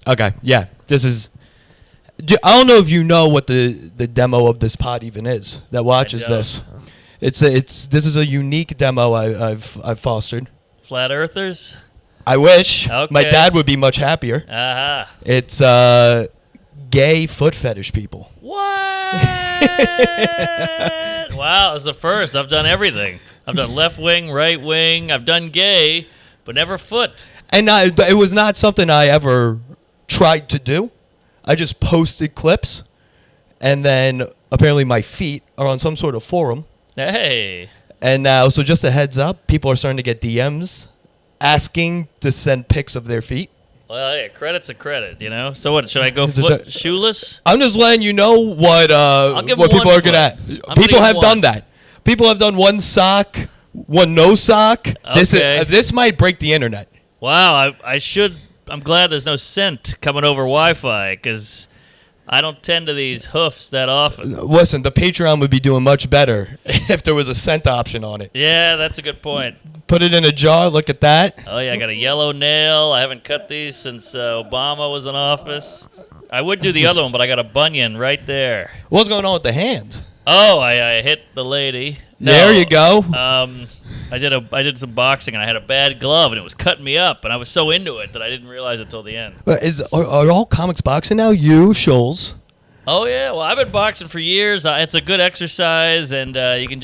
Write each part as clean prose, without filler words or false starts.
Okay, yeah. This is. I don't know if you know what the demo of this pod even is that watches this. This is a unique demo I've fostered. Flat Earthers? I wish. Okay. My dad would be much happier. Uh-huh. It's gay foot fetish people. What? Wow, it's the first. I've done everything. I've done left wing, right wing. I've done gay, but never foot. And it was not something I ever tried to do. I just posted clips, and then apparently my feet are on some sort of forum. Hey. And now, so just a heads up, people are starting to get DMs asking to send pics of their feet. Well, yeah, credit's a credit, you know? So what, should I go shoeless? I'm just letting you know what people are good at. People have done that. People have done one sock, one no sock. Okay. This might break the internet. Wow, I'm glad there's no scent coming over Wi-Fi, because I don't tend to these hoofs that often. Listen, the Patreon would be doing much better if there was a scent option on it. Yeah, that's a good point. Put it in a jar. Look at that. Oh, yeah, I got a yellow nail. I haven't cut these since Obama was in office. I would do the other one, but I got a bunion right there. What's going on with the hand? Oh, I hit the lady. No, there you go. I did some boxing, and I had a bad glove, and it was cutting me up, and I was so into it that I didn't realize it till the end. Are all comics boxing now? You, Schulz? Oh yeah, well I've been boxing for years. It's a good exercise, and you can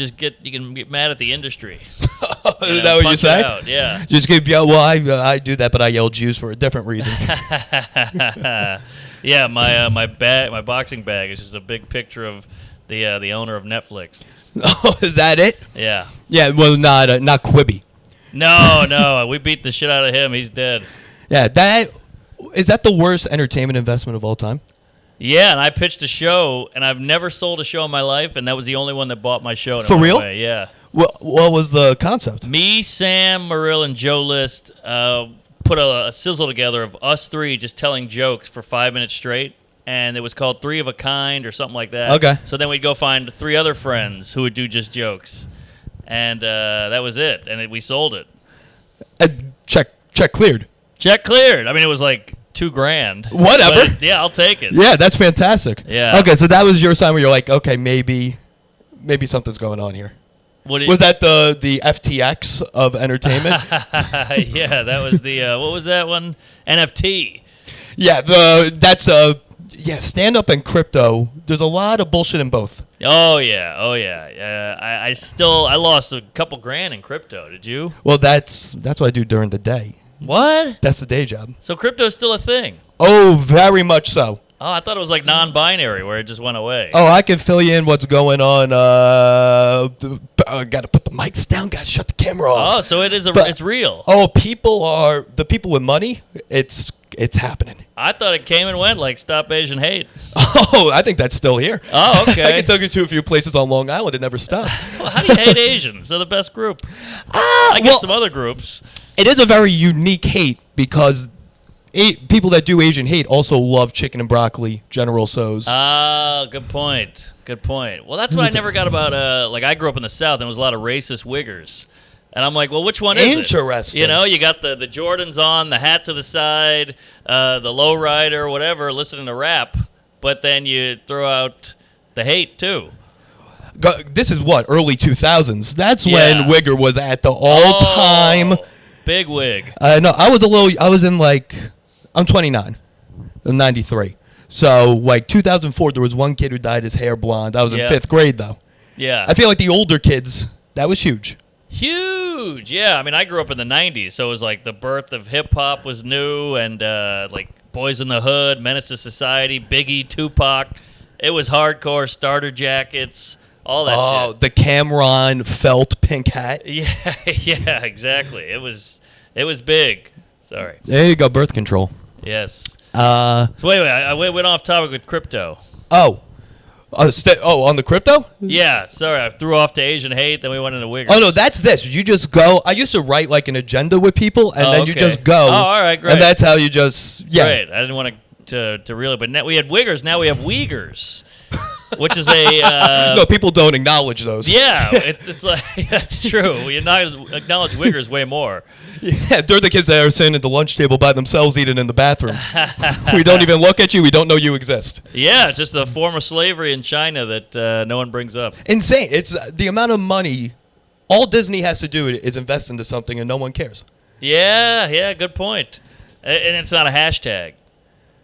get mad at the industry. Is that what you say? Out, yeah. Just keep yelling. Well, I do that, but I yell Jews for a different reason. Yeah, my boxing bag is just a big picture of the owner of Netflix. Oh, is that it? Yeah. Yeah. Well, not Quibi. No, we beat the shit out of him. He's dead. Yeah, is that the worst entertainment investment of all time? Yeah, and I pitched a show, and I've never sold a show in my life, and that was the only one that bought my show. For real? Yeah. What was the concept? Me, Sam, Marill, and Joe List put a sizzle together of us three just telling jokes for 5 minutes straight, and it was called Three of a Kind or something like that. Okay. So then we'd go find 3 other friends who would do just jokes, and that was it, and we sold it. Check cleared. Check cleared. I mean, it was like $2,000. Whatever. Yeah, I'll take it. Yeah, that's fantastic. Yeah. Okay, so that was your sign where you're like, okay, maybe something's going on here. Was that the FTX of entertainment? Yeah, that was the what was that one? NFT. Yeah, stand up and crypto. There's a lot of bullshit in both. Oh yeah. I lost a couple grand in crypto. Did you? Well, that's what I do during the day. What? That's the day job. So crypto's still a thing? Oh, very much so. Oh, I thought it was like non-binary where it just went away. Oh, I can fill you in what's going on. I got to put the mics down. Got to shut the camera off. Oh, so it's real. Oh, the people with money. It's happening. I thought it came and went like Stop Asian Hate. Oh, I think that's still here. Oh, okay. I can take you to a few places on Long Island. It never stopped. Well, how do you hate Asians? They're the best group. I get some other groups. It is a very unique hate because people that do Asian hate also love chicken and broccoli, General Tso's. Ah, good point. Well, that's what I never got about, I grew up in the South, and there was a lot of racist wiggers. And I'm like, well, which one is it? Interesting. You know, you got the Jordans on, the hat to the side, the lowrider, whatever, listening to rap, but then you throw out the hate, too. This is what, early 2000s. That's when Wigger was at the all-time... Big wig. No, I'm 29. I'm 93. So, 2004, there was one kid who dyed his hair blonde. I was in 5th grade, though. Yeah. I feel like the older kids, that was huge. Huge. Yeah, I mean, I grew up in the 90s, so it was like the birth of hip-hop was new, and Boys in the Hood, Menace to Society, Biggie, Tupac. It was hardcore, starter jackets, all that shit. Oh, the Cameron felt pink hat. Yeah, exactly. It was big. Sorry. There you go, birth control. Yes. So wait, I went off topic with crypto. Oh. On the crypto? Yeah, sorry, I threw off to Asian hate, then we went into wiggers. Oh, no, that's this. You just go. I used to write an agenda with people, and then you just go. Oh, all right, great. And that's how you just, Great. I didn't want to really, but now we had wiggers, now we have Uyghurs. which is a No, people don't acknowledge those. yeah. It's like that's true. We acknowledge wiggers way more. Yeah, they're the kids that are sitting at the lunch table by themselves eating in the bathroom. We don't even look at you. We don't know you exist. Yeah, it's just a form of slavery in China that no one brings up. Insane. It's the amount of money. All Disney has to do is invest into something, and no one cares. Yeah, good point. And it's not a hashtag.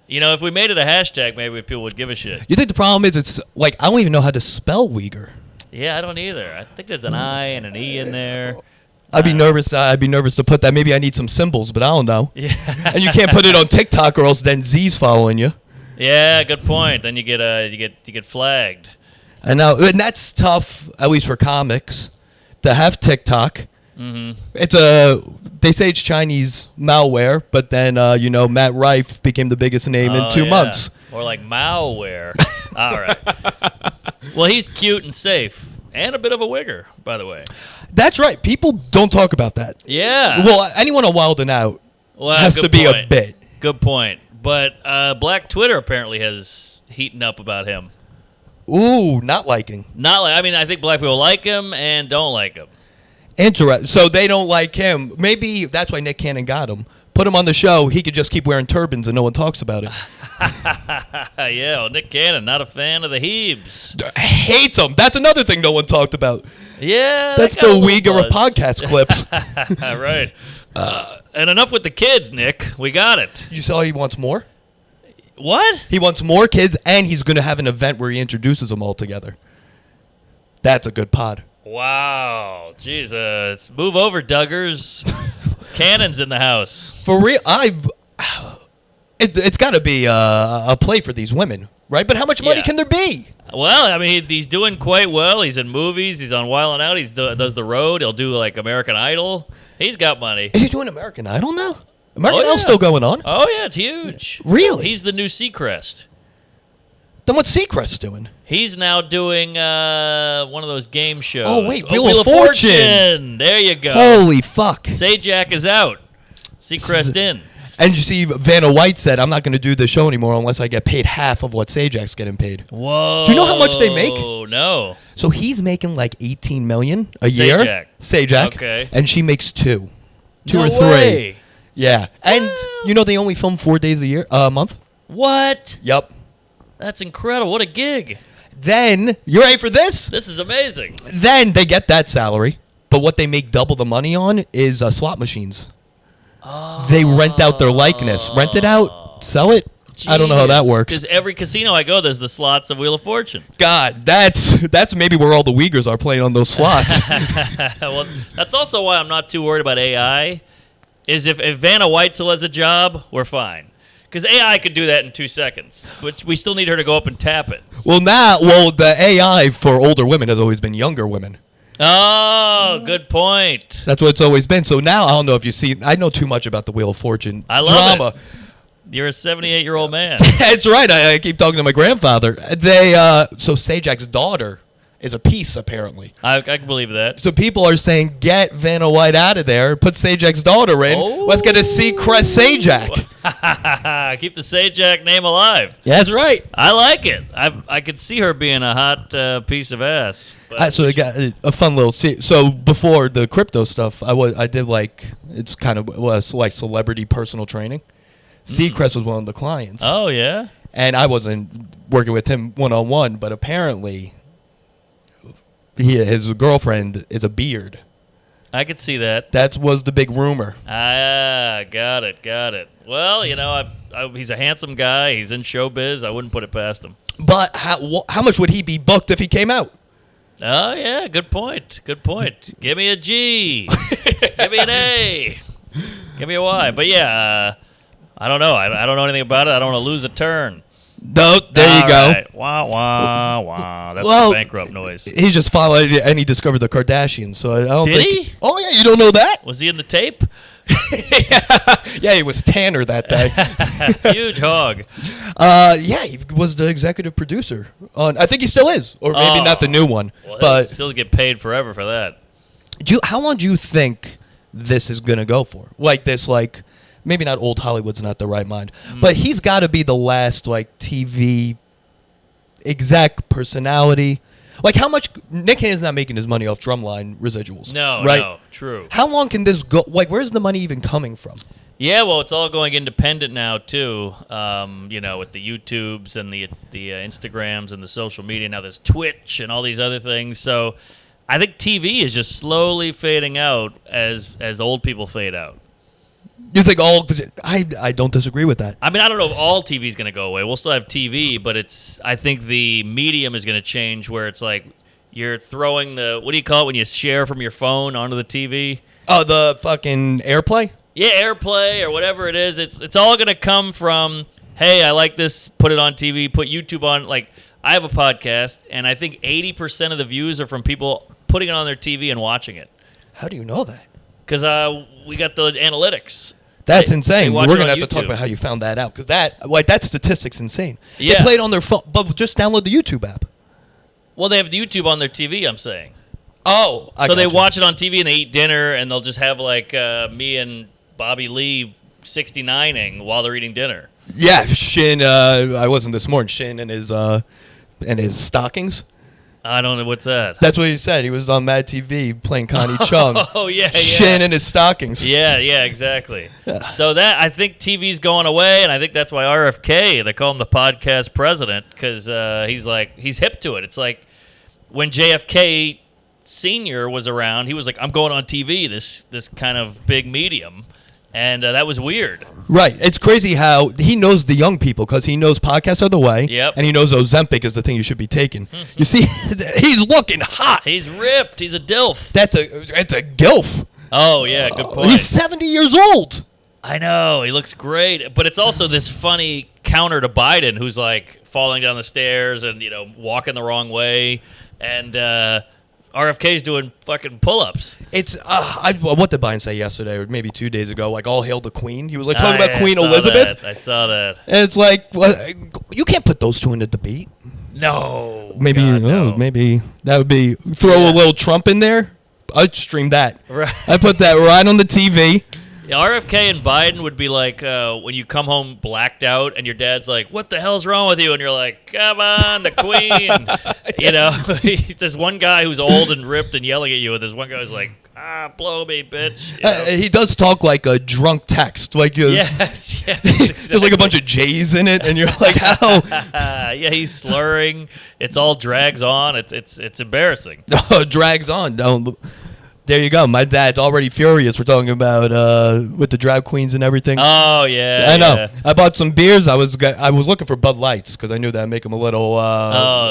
You know, if we made it a hashtag, maybe people would give a shit. You think the problem is it's like I don't even know how to spell Uyghur. Yeah, I don't either. I think there's an I and an E in there. I'd be nervous. I'd be nervous to put that. Maybe I need some symbols, but I don't know. Yeah. And you can't put it on TikTok, or else then Z's following you. Yeah, good point. Then you get flagged. And that's tough, at least for comics, to have TikTok. Mm-hmm. They say it's Chinese malware, but then Matt Rife became the biggest name in 2 months. Or like malware. All right. Well, he's cute and safe, and a bit of a wigger, by the way. That's right. People don't talk about that. Yeah. Well, anyone on Wild and Out has to be a bit. Good point. But Black Twitter apparently has heating up about him. Ooh, not liking. I think black people like him and don't like him. Interesting. So they don't like him. Maybe that's why Nick Cannon got him. Put him on the show. He could just keep wearing turbans and no one talks about it. Yeah, well, Nick Cannon, not a fan of the Hebes. Hates him. That's another thing no one talked about. Yeah. That's the Uyghur of podcast clips. Right. And enough with the kids, Nick. We got it. You saw he wants more? What? He wants more kids, and he's going to have an event where he introduces them all together. That's a good pod. Wow. Jesus. Move over, Duggars. Cannon's in the house. For real, it's got to be a play for these women, right? But how much money can there be? Well, I mean, he's doing quite well. He's in movies. He's on Wild 'N Out. He does The Road. He'll do, like, American Idol. He's got money. Is he doing American Idol now? American Idol's still going on? Oh, yeah, it's huge. Really? He's the new Seacrest. Then what's Seacrest doing? He's now doing one of those game shows. Oh, wait, Wheel of Fortune. There you go. Holy fuck. Sajak is out. Seacrest in. And you see, Vanna White said, I'm not going to do the show anymore unless I get paid half of what Sajak's getting paid. Whoa. Do you know how much they make? Oh, no. So he's making like $18 million a year. Sajak. Okay. And she makes two No or three. way. Yeah. And they only film 4 days a month? What? Yep. That's incredible. What a gig. Then, you ready for this? This is amazing. Then they get that salary, but what they make double the money on is slot machines. Oh. They rent out their likeness. Rent it out, sell it. I don't know how that works. Because every casino I go, there's the slots of Wheel of Fortune. God, that's maybe where all the Uyghurs are playing on those slots. Well, that's also why I'm not too worried about AI. Is if Vanna White still has a job, we're fine. Because AI could do that in 2 seconds, but we still need her to go up and tap it. Well, the AI for older women has always been younger women. Oh, good point. That's what it's always been. So now, I don't know if you see, I know too much about the Wheel of Fortune I love drama. You're a 78-year-old man. That's right. I keep talking to my grandfather. So Sajak's daughter is a piece, apparently. I can believe that. So people are saying, get Vanna White out of there, put Sajak's daughter in. Oh. Let's get a Seacrest Sajak. Keep the Sajak name alive. Yeah, that's right. I like it. I could see her being a hot piece of ass. So they got a fun little So before the crypto stuff, I did it's kind of was like celebrity personal training. Seacrest was one of the clients. Oh, yeah? And I wasn't working with him one-on-one, but apparently his girlfriend is a beard. I could see that. That was the big rumor. Ah, got it. Well, he's a handsome guy. He's in showbiz. I wouldn't put it past him. But how much would he be booked if he came out? Oh, yeah, good point. Give me a G. Give me an A. Give me a Y. But, yeah, I don't know. I don't know anything about it. I don't want to lose a turn. No, there you go. Right. Wah, wah, wah. That's the bankrupt noise. He just followed and he discovered the Kardashians. So I don't Did think. he? Oh, yeah, you don't know that? Was he in the tape? Yeah, he was Tanner that day. Huge hog. Yeah, he was the executive producer on. I think he still is, or maybe not the new one. Well, but he'll still get paid forever for that. How long do you think this is gonna go for? Maybe not old Hollywood's not the right mind, but he's got to be the last TV exact personality. Like, how much Nick Cannon's not making his money off drumline residuals? No, right? no, true. How long can this go? Like, where's the money even coming from? Yeah, well, it's all going independent now too. With the YouTubes and the Instagrams and the social media. Now there's Twitch and all these other things. So I think TV is just slowly fading out as old people fade out. You think all? I don't disagree with that. I mean, I don't know if all TV is going to go away. We'll still have TV, but I think the medium is going to change where it's like you're throwing what do you call it when you share from your phone onto the TV? Oh, the fucking AirPlay? Yeah, AirPlay or whatever it is. It's all going to come from, hey, I like this, put it on TV, put YouTube on. Like, I have a podcast, and I think 80% of the views are from people putting it on their TV and watching it. How do you know that? Because we got the analytics. That's insane. We're going to have to talk about how you found that out. Because that statistic's insane. Yeah. They play it on their phone, but just download the YouTube app. Well, they have the YouTube on their TV, I'm saying. Oh, so they watch it on TV and they eat dinner, and they'll just have, like, me and Bobby Lee 69ing while they're eating dinner. Yeah, Shin, I wasn't this morning. Shin and his stockings. I don't know what's that. That's what he said. He was on Mad TV playing Connie Chung. Oh yeah, Shin and his stockings. Yeah, exactly. So I think TV's going away, and I think that's why RFK, they call him the podcast president, because he's hip to it. It's like when JFK Senior was around, he was like, I'm going on TV, this kind of big medium. And that was weird. Right. It's crazy how he knows the young people because he knows podcasts are the way. Yep. And he knows Ozempic is the thing you should be taking. You see, he's looking hot. He's ripped. He's a DILF. It's a gilf. Oh, yeah. Good point. He's 70 years old. I know. He looks great. But it's also this funny counter to Biden who's like falling down the stairs and, walking the wrong way. And, RFK's doing fucking pull-ups. It's what did Biden say yesterday or maybe 2 days ago? Like, all hail the Queen. He was like talking about Queen Elizabeth. I saw that. And it's like, you can't put those two in a debate. No. Maybe God, no. Maybe that would be throw a little Trump in there. I'd stream that. Right. I put that right on the TV. Yeah, RFK and Biden would be like when you come home blacked out and your dad's like, what the hell's wrong with you? And you're like, come on, the Queen. There's one guy who's old and ripped and yelling at you, and there's one guy who's like, blow me, bitch. He does talk like a drunk text. Like yes, exactly. There's like a bunch of J's in it, and you're like, how? Yeah, he's slurring. It's all drags on. It's embarrassing. Drags on. There you go. My dad's already furious. We're talking about with the drag queens and everything. Oh yeah, I know. I bought some beers. I was looking for Bud Lights because I knew that'd make him a little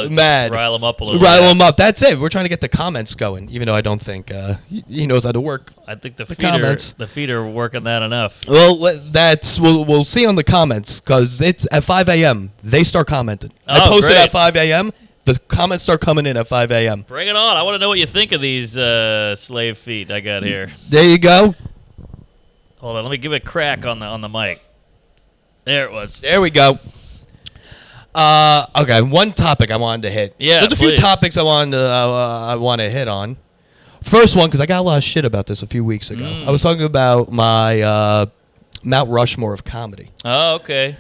mad. Rile him up a little. Rile him up. That's it. We're trying to get the comments going. Even though I don't think he knows how to work. I think the comments. The feet are working that enough. Well, we'll see on the comments because it's at 5 a.m. They start commenting. I posted great. at 5 a.m. The comments start coming in at 5 a.m. Bring it on. I want to know what you think of these slave feet I got here. There you go. Hold on. Let me give it a crack on the mic. There it was. There we go. Okay, one topic I wanted to hit. Yeah, There's a few topics I want to hit on. First one, because I got a lot of shit about this a few weeks ago. I was talking about my Mount Rushmore of comedy. Oh, okay.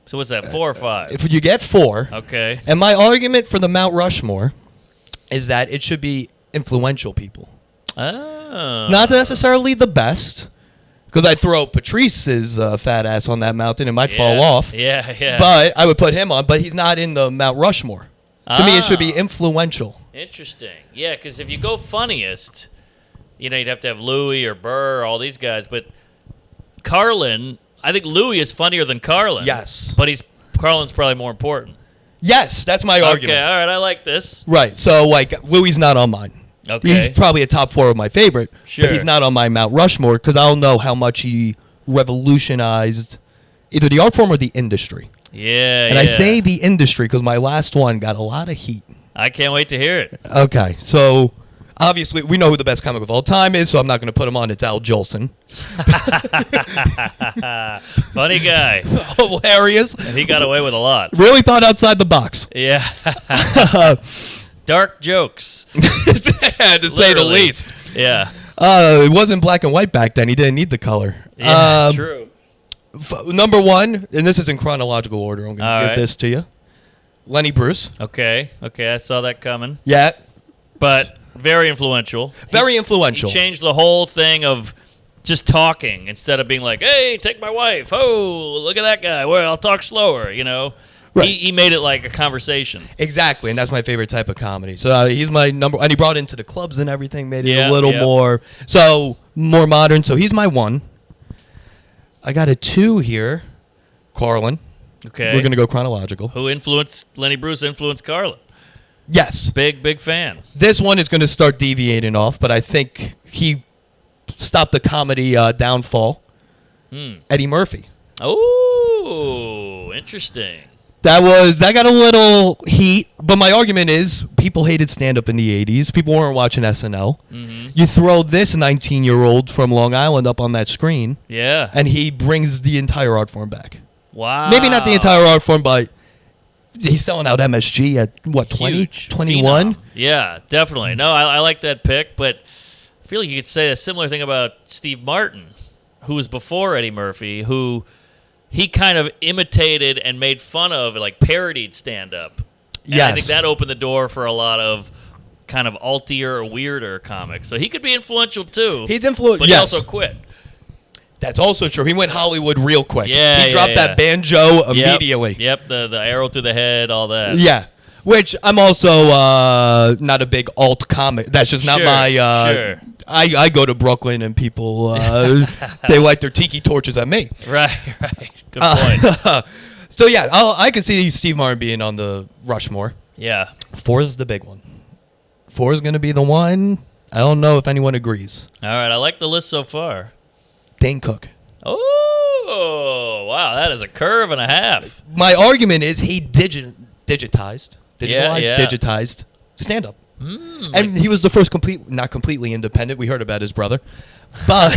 So what's that, 4 or 5? If you get 4. Okay. And my argument for the Mount Rushmore is that it should be influential people. Oh. Not necessarily the best, because I'd throw Patrice's fat ass on that mountain. It might fall off. Yeah. But I would put him on, but he's not in the Mount Rushmore. To me, it should be influential. Interesting. Yeah, because if you go funniest, you'd have to have Louis or Burr, all these guys. But Carlin... I think Louis is funnier than Carlin. Yes. But Carlin's probably more important. Yes, that's my argument. Okay, all right, I like this. Right, so, like, Louis not on mine. Okay. He's probably a top 4 of my favorite. Sure. But he's not on my Mount Rushmore because I'll know how much he revolutionized either the art form or the industry. Yeah, And I say the industry because my last one got a lot of heat. I can't wait to hear it. Okay, so... Obviously, we know who the best comic of all time is, so I'm not going to put him on. It's Al Jolson. Funny guy. Hilarious. And he got away with a lot. Really thought outside the box. Yeah. Dark jokes. To say the least. Yeah. It wasn't black and white back then. He didn't need the color. Yeah, true. Number 1, and this is in chronological order. I'm going to give this to you. Lenny Bruce. Okay, I saw that coming. Yeah. But very influential. Very influential. He changed the whole thing of just talking instead of being like, hey, take my wife. Oh, look at that guy. Well, I'll talk slower, you know. Right. He made it like a conversation. Exactly, and that's my favorite type of comedy. So he's my number, and he brought it into the clubs and everything, made it a little more modern. So he's my 1. I got a 2 here, Carlin. Okay. We're going to go chronological. Who influenced, Lenny Bruce influenced Carlin. Yes. Big fan. This one is going to start deviating off, but I think he stopped the comedy downfall. Eddie Murphy. Oh, interesting. That got a little heat, but my argument is people hated stand-up in the 80s. People weren't watching SNL. Mm-hmm. You throw this 19-year-old from Long Island up on that screen, yeah, and he brings the entire art form back. Wow. Maybe not the entire art form, but he's selling out MSG at, what, 20? 21? Yeah, definitely. No, I like that pick, but I feel like you could say a similar thing about Steve Martin, who was before Eddie Murphy, who he kind of imitated and made fun of, like parodied stand-up. Yeah, I think that opened the door for a lot of kind of altier or weirder comics. So he could be influential too. He's influential, but he also quit. That's also true. He went Hollywood real quick. Yeah, he dropped that banjo immediately. Yep, the arrow through the head, all that. Yeah. Which I'm also not a big alt comic. That's just not my. Sure. I go to Brooklyn and people they light their tiki torches at me. Right. Good point. So yeah, I can see Steve Martin being on the Rushmore. Yeah. 4 is the big one. 4 is going to be the one. I don't know if anyone agrees. All right, I like the list so far. Dane Cook. Oh, wow, that is a curve and a half. My argument is he digitized stand-up. And he was the first not completely independent. We heard about his brother. But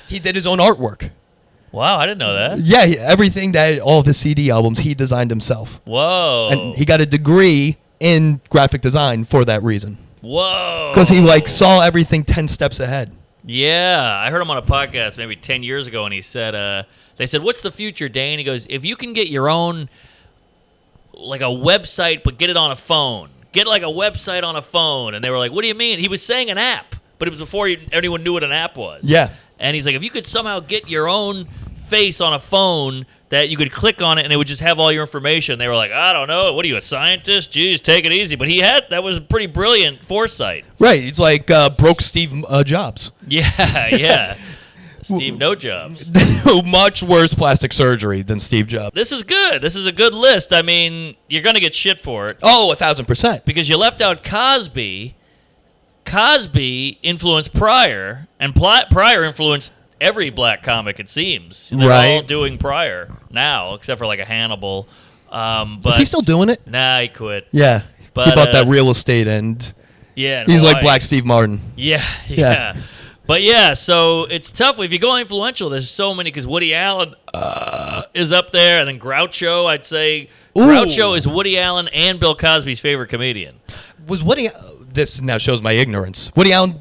he did his own artwork. Wow, I didn't know that. Yeah, everything all of his CD albums, he designed himself. Whoa. And he got a degree in graphic design for that reason. Whoa. Because he saw everything 10 steps ahead. Yeah, I heard him on a podcast maybe 10 years ago, and he said, they said, what's the future, Dane? He goes, if you can get your own, like a website, but get it on a phone. Get like a website on a phone. And they were like, what do you mean? He was saying an app, but it was before anyone knew what an app was. Yeah. And he's like, if you could somehow get your own face on a phone that you could click on it and it would just have all your information. They were like, I don't know. What are you, a scientist? Jeez, take it easy. But that was pretty brilliant foresight. Right. It's like broke Steve Jobs. Yeah. Steve No Jobs. Much worse plastic surgery than Steve Jobs. This is good. This is a good list. I mean, you're going to get shit for it. Oh, 1,000%. Because you left out Cosby. Cosby influenced Pryor, and Pryor influenced every black comic, it seems. They're all doing Pryor now, except for like a Hannibal. But is he still doing it? Nah, he quit. Yeah. But, he bought that real estate and he's like Black Steve Martin. Yeah. But yeah, so it's tough. If you go influential, there's so many, because Woody Allen is up there, and then Groucho, I'd say. Groucho is Woody Allen and Bill Cosby's favorite comedian. Was Woody... This now shows my ignorance. Woody Allen,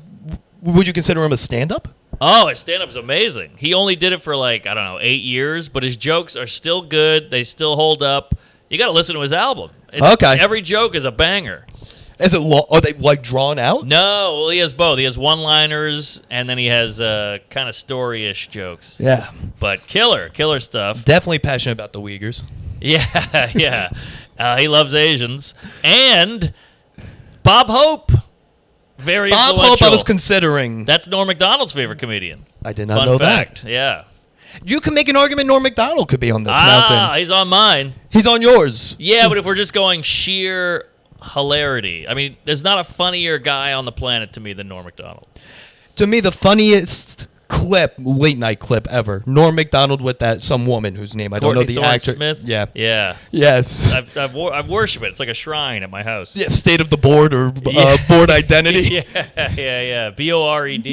would you consider him a stand-up? Oh, his stand-up is amazing. He only did it for 8 years, but his jokes are still good. They still hold up. You got to listen to his album. Okay. Every joke is a banger. Is it are they drawn out? No, well, he has both. He has one-liners, and then he has kind of story-ish jokes. Yeah. But killer stuff. Definitely passionate about the Uyghurs. Yeah. He loves Asians. And Bob Hope. Very influential. Bob Hope, I was considering. That's Norm Macdonald's favorite comedian. I did not know fact. that. Yeah. You can make an argument Norm Macdonald could be on this mountain. He's on mine. He's on yours. Yeah, but if we're just going sheer hilarity, I mean, there's not a funnier guy on the planet to me than Norm Macdonald. To me, the funniest late night clip ever. Norm Macdonald with some woman whose name I don't know the actor. Smith. Yeah. Yes. I've worshipped it. It's like a shrine at my house. Yeah, state of the board or board identity. Yeah. BORED.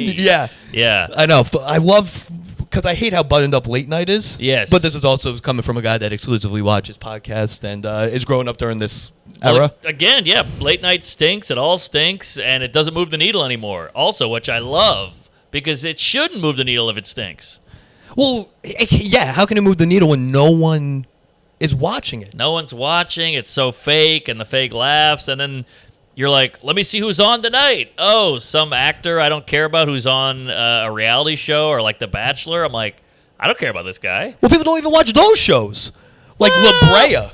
Yeah. I know. I love, because I hate how buttoned up late night is. Yes. But this is also coming from a guy that exclusively watches podcasts and is growing up during this era. Again, yeah, late night stinks. It all stinks, and it doesn't move the needle anymore. Also, which I love. Because it shouldn't move the needle if it stinks. Well, yeah, how can it move the needle when no one is watching it. No one's watching. It's so fake, and the fake laughs, and then you're like, let me see who's on tonight. Oh, some actor I don't care about who's on a reality show or like The Bachelor. I'm like, I don't care about this guy. Well, people don't even watch those shows. Like La Brea.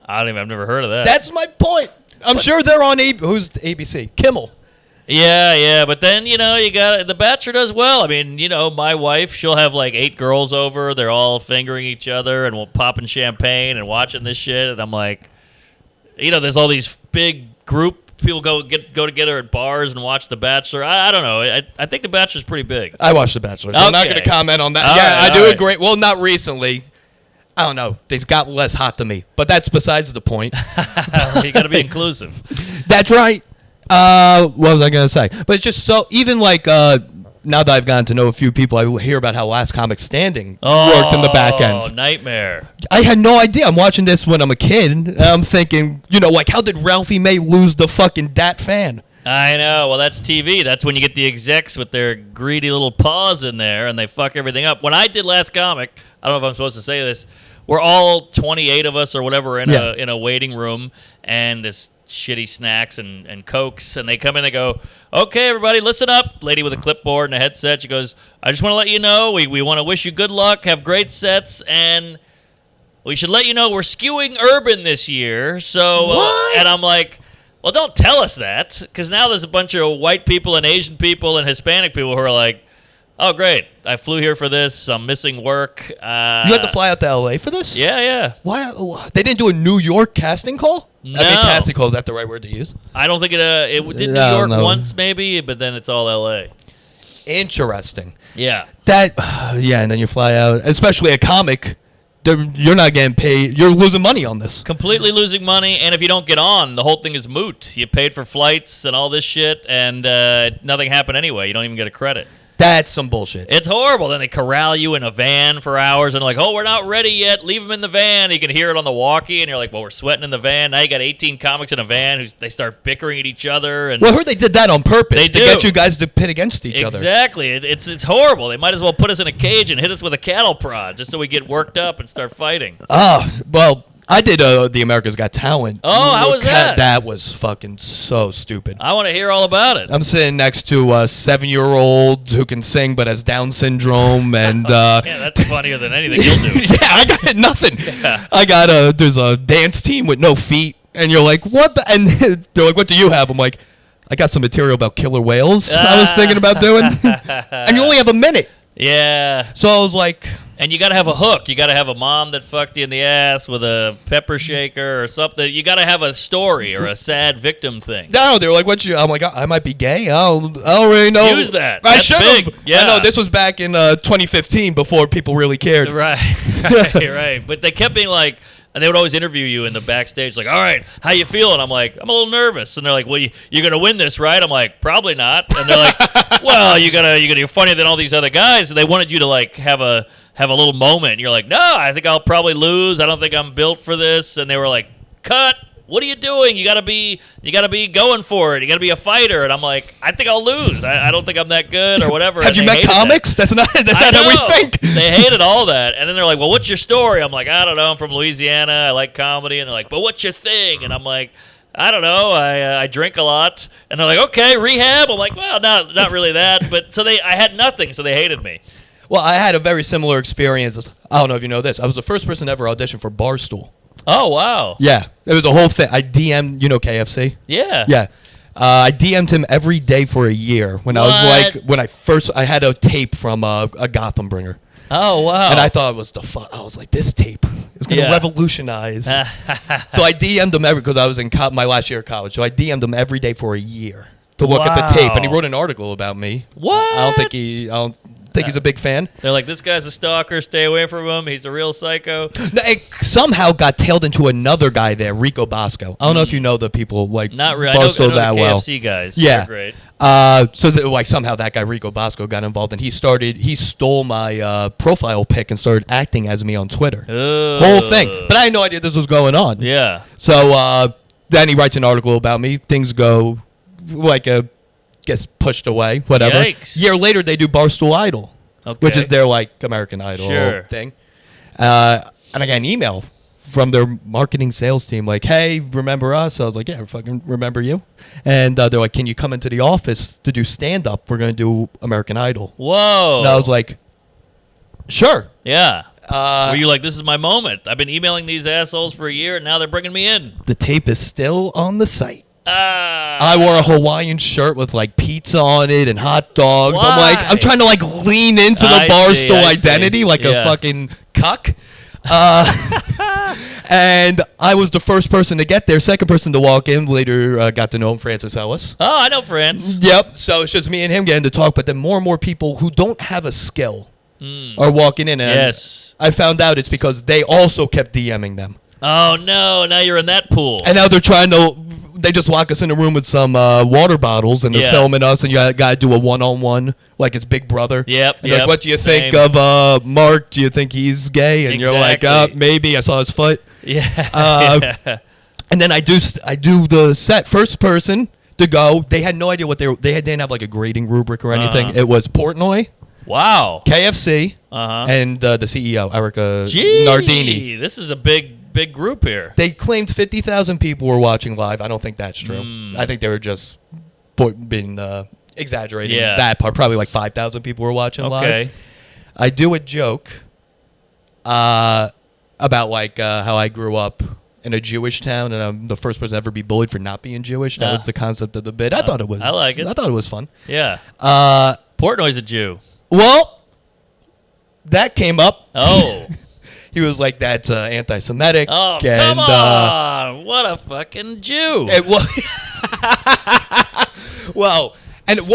I've never heard of that. That's my point. I'm sure they're on who's ABC? Kimmel. Yeah, but then, you got The Bachelor does well. I mean, my wife, she'll have like 8 girls over. They're all fingering each other and popping champagne and watching this shit. And I'm like, there's all these big group people go together at bars and watch The Bachelor. I don't know. I think The Bachelor's pretty big. I watched The Bachelor, so I'm not going to comment on that. I do agree. Well, not recently. I don't know. They got less hot to me, but that's besides the point. You got to be inclusive. That's right. What was I going to say? But it's just so, even like, now that I've gotten to know a few people, I hear about how Last Comic Standing worked in the back end. Oh, nightmare. I had no idea. I'm watching this when I'm a kid, and I'm thinking, like, how did Ralphie May lose the fucking Dat fan? I know. Well, that's TV. That's when you get the execs with their greedy little paws in there, and they fuck everything up. When I did Last Comic, I don't know if I'm supposed to say this, we're all 28 of us or whatever in a waiting room, and this shitty snacks and Cokes, and they come in and they go, okay, everybody, listen up. Lady with a clipboard and a headset, she goes, I just want to let you know, we want to wish you good luck, have great sets, and we should let you know we're skewing urban this year. So, and I'm like, well, don't tell us that, because now there's a bunch of white people and Asian people and Hispanic people who are like, oh, great, I flew here for this, I'm missing work. You had to fly out to L.A. for this? Yeah. Why? They didn't do a New York casting call? No. I mean, casting call, is that the right word to use? I don't think it did New York once, maybe, but then it's all L.A. Interesting. Yeah. And then you fly out, especially a comic. You're not getting paid. You're losing money on this. Completely losing money, and if you don't get on, the whole thing is moot. You paid for flights and all this shit, and nothing happened anyway. You don't even get a credit. That's some bullshit. It's horrible. Then they corral you in a van for hours and like, oh, we're not ready yet. Leave them in the van. You can hear it on the walkie, and you're like, well, we're sweating in the van. Now you got 18 comics in a van they start bickering at each other. And well, I heard they did that on purpose to get you guys to pit against each other. Exactly. It's horrible. They might as well put us in a cage and hit us with a cattle prod just so we get worked up and start fighting. Well, I did the America's Got Talent. Oh, how was that? That was fucking so stupid. I want to hear all about it. I'm sitting next to a 7-year-old who can sing but has Down syndrome, and yeah, that's funnier than anything you'll do. Yeah, I got nothing. Yeah. I got there's a dance team with no feet, and you're like, what? And they're like, what do you have? I'm like, I got some material about killer whales. I was thinking about doing, and you only have a minute. Yeah. So I was like, and you got to have a hook. You got to have a mom that fucked you in the ass with a pepper shaker or something. You got to have a story or a sad victim thing. No, they're like, I'm like, I might be gay. I don't really know. Use that. I should have. Yeah. I know, this was back in 2015 before people really cared. Right. Right. But they kept being like, and they would always interview you in the backstage, like, all right, how you feeling? I'm like, I'm a little nervous. And they're like, well, you're going to win this, right? I'm like, probably not. And they're like, well, you're funnier than all these other guys. And they wanted you to, like, have a little moment. And you're like, no, I think I'll probably lose. I don't think I'm built for this. And they were like, cut. What are you doing? You gotta be going for it. You gotta be a fighter. And I'm like, I think I'll lose. I don't think I'm that good or whatever. Have you met comics? That's not how we think. They hated all that. And then they're like, well, what's your story? I'm like, I don't know. I'm from Louisiana. I like comedy. And they're like, but what's your thing? And I'm like, I don't know. I drink a lot. And they're like, okay, rehab. I'm like, well, not really that. But I had nothing, so they hated me. Well, I had a very similar experience. I don't know if you know this. I was the first person to ever audition for Barstool. Oh, wow. Yeah. It was a whole thing. I DM'd, KFC? Yeah. Yeah. I DM'd him every day for a year when I had a tape from a Gotham Bringer. Oh, wow. And I thought it was I was like, this tape is going to revolutionize. So I DM'd him because I was in my last year of college. So I DM'd him every day for a year to look at the tape. And he wrote an article about me. What? I don't think he's a big fan. They're like, this guy's a stalker. Stay away from him. He's a real psycho. No, it somehow got tailed into another guy there, Rico Bosco. I don't know if you know the people like not really. Bosco I know the well. KFC guys. Yeah, they're great. Somehow that guy Rico Bosco got involved, and he stole my profile pic and started acting as me on Twitter. Whole thing, but I had no idea this was going on. Yeah. So then he writes an article about me. Things go gets pushed away, whatever. Yikes. Year later, they do Barstool Idol, Okay. which is their American Idol thing. And I got an email from their marketing sales team, like, hey, remember us? I was like, yeah, fucking remember you. And they're like, can you come into the office to do stand-up? We're going to do American Idol. Whoa. And I was like, sure. Yeah. Were you like, this is my moment? I've been emailing these assholes for a year, and now they're bringing me in. The tape is still on the site. I wore a Hawaiian shirt with like pizza on it and hot dogs. Why? I'm trying to like lean into the Barstool identity like a fucking cuck. And I was the first person to get there, second person to walk in. Later got to know him, Francis Ellis. Oh, I know Francis. Yep. So it's just me and him getting to talk, but then more and more people who don't have a skill are walking in. And yes. I found out it's because they also kept DMing them. Oh, no. Now you're in that pool. And now they're trying to... They just lock us in a room with some water bottles, and they're filming us, and you got to do a one-on-one, like it's Big Brother. Yep, and like, what do you think of Mark? Do you think he's gay? And you're like, maybe. I saw his foot. Yeah. And then I do the set. First person to go. They had no idea what they didn't have like a grading rubric or anything. It was Portnoy. Wow. KFC. And the CEO, Erica Nardini. This is a big group here. They claimed 50,000 people were watching live. I don't think that's true. I think they were just being exaggerating that part. Probably like 5,000 people were watching live. I do a joke about like how I grew up in a Jewish town, and I'm the first person to ever be bullied for not being Jewish. That was the concept of the bit. I thought it was. I like it. I thought it was fun. Yeah. Portnoy's a Jew. Well, that came up. Oh. He was like, that's anti-Semitic. Oh, come on. What a fucking Jew. Well,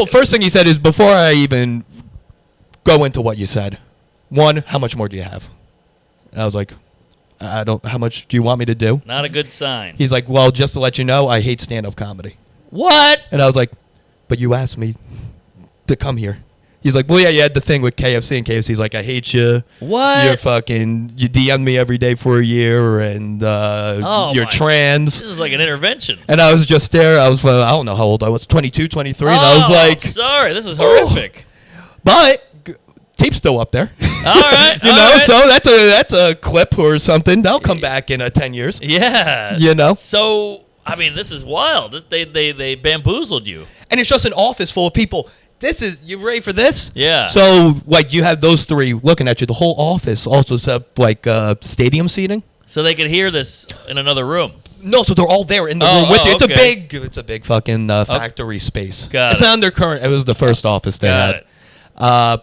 first thing he said is, before I even go into what you said, one, how much more do you have? And I was like, how much do you want me to do? Not a good sign. He's like, well, just to let you know, I hate stand-up comedy. What? And I was like, but you asked me to come here. He's like, well, yeah, you had the thing with KFC, and KFC's like, I hate you. What? You DM me every day for a year, and you're trans. This is like an intervention. And I was just there. I don't know how old I was, 22, 23, and I was like, sorry, this is horrific. But tape's still up there. All right. So that's a clip or something. That'll come back in 10 years. Yeah. So, I mean, this is wild. They bamboozled you. And it's just an office full of people. You ready for this? Yeah. So, like, you have those three looking at you. The whole office also set up, like, stadium seating. So they could hear this in another room. No, so they're all there in the room with you. It's a big fucking factory space. Got it's not under current. It was the first office they had. And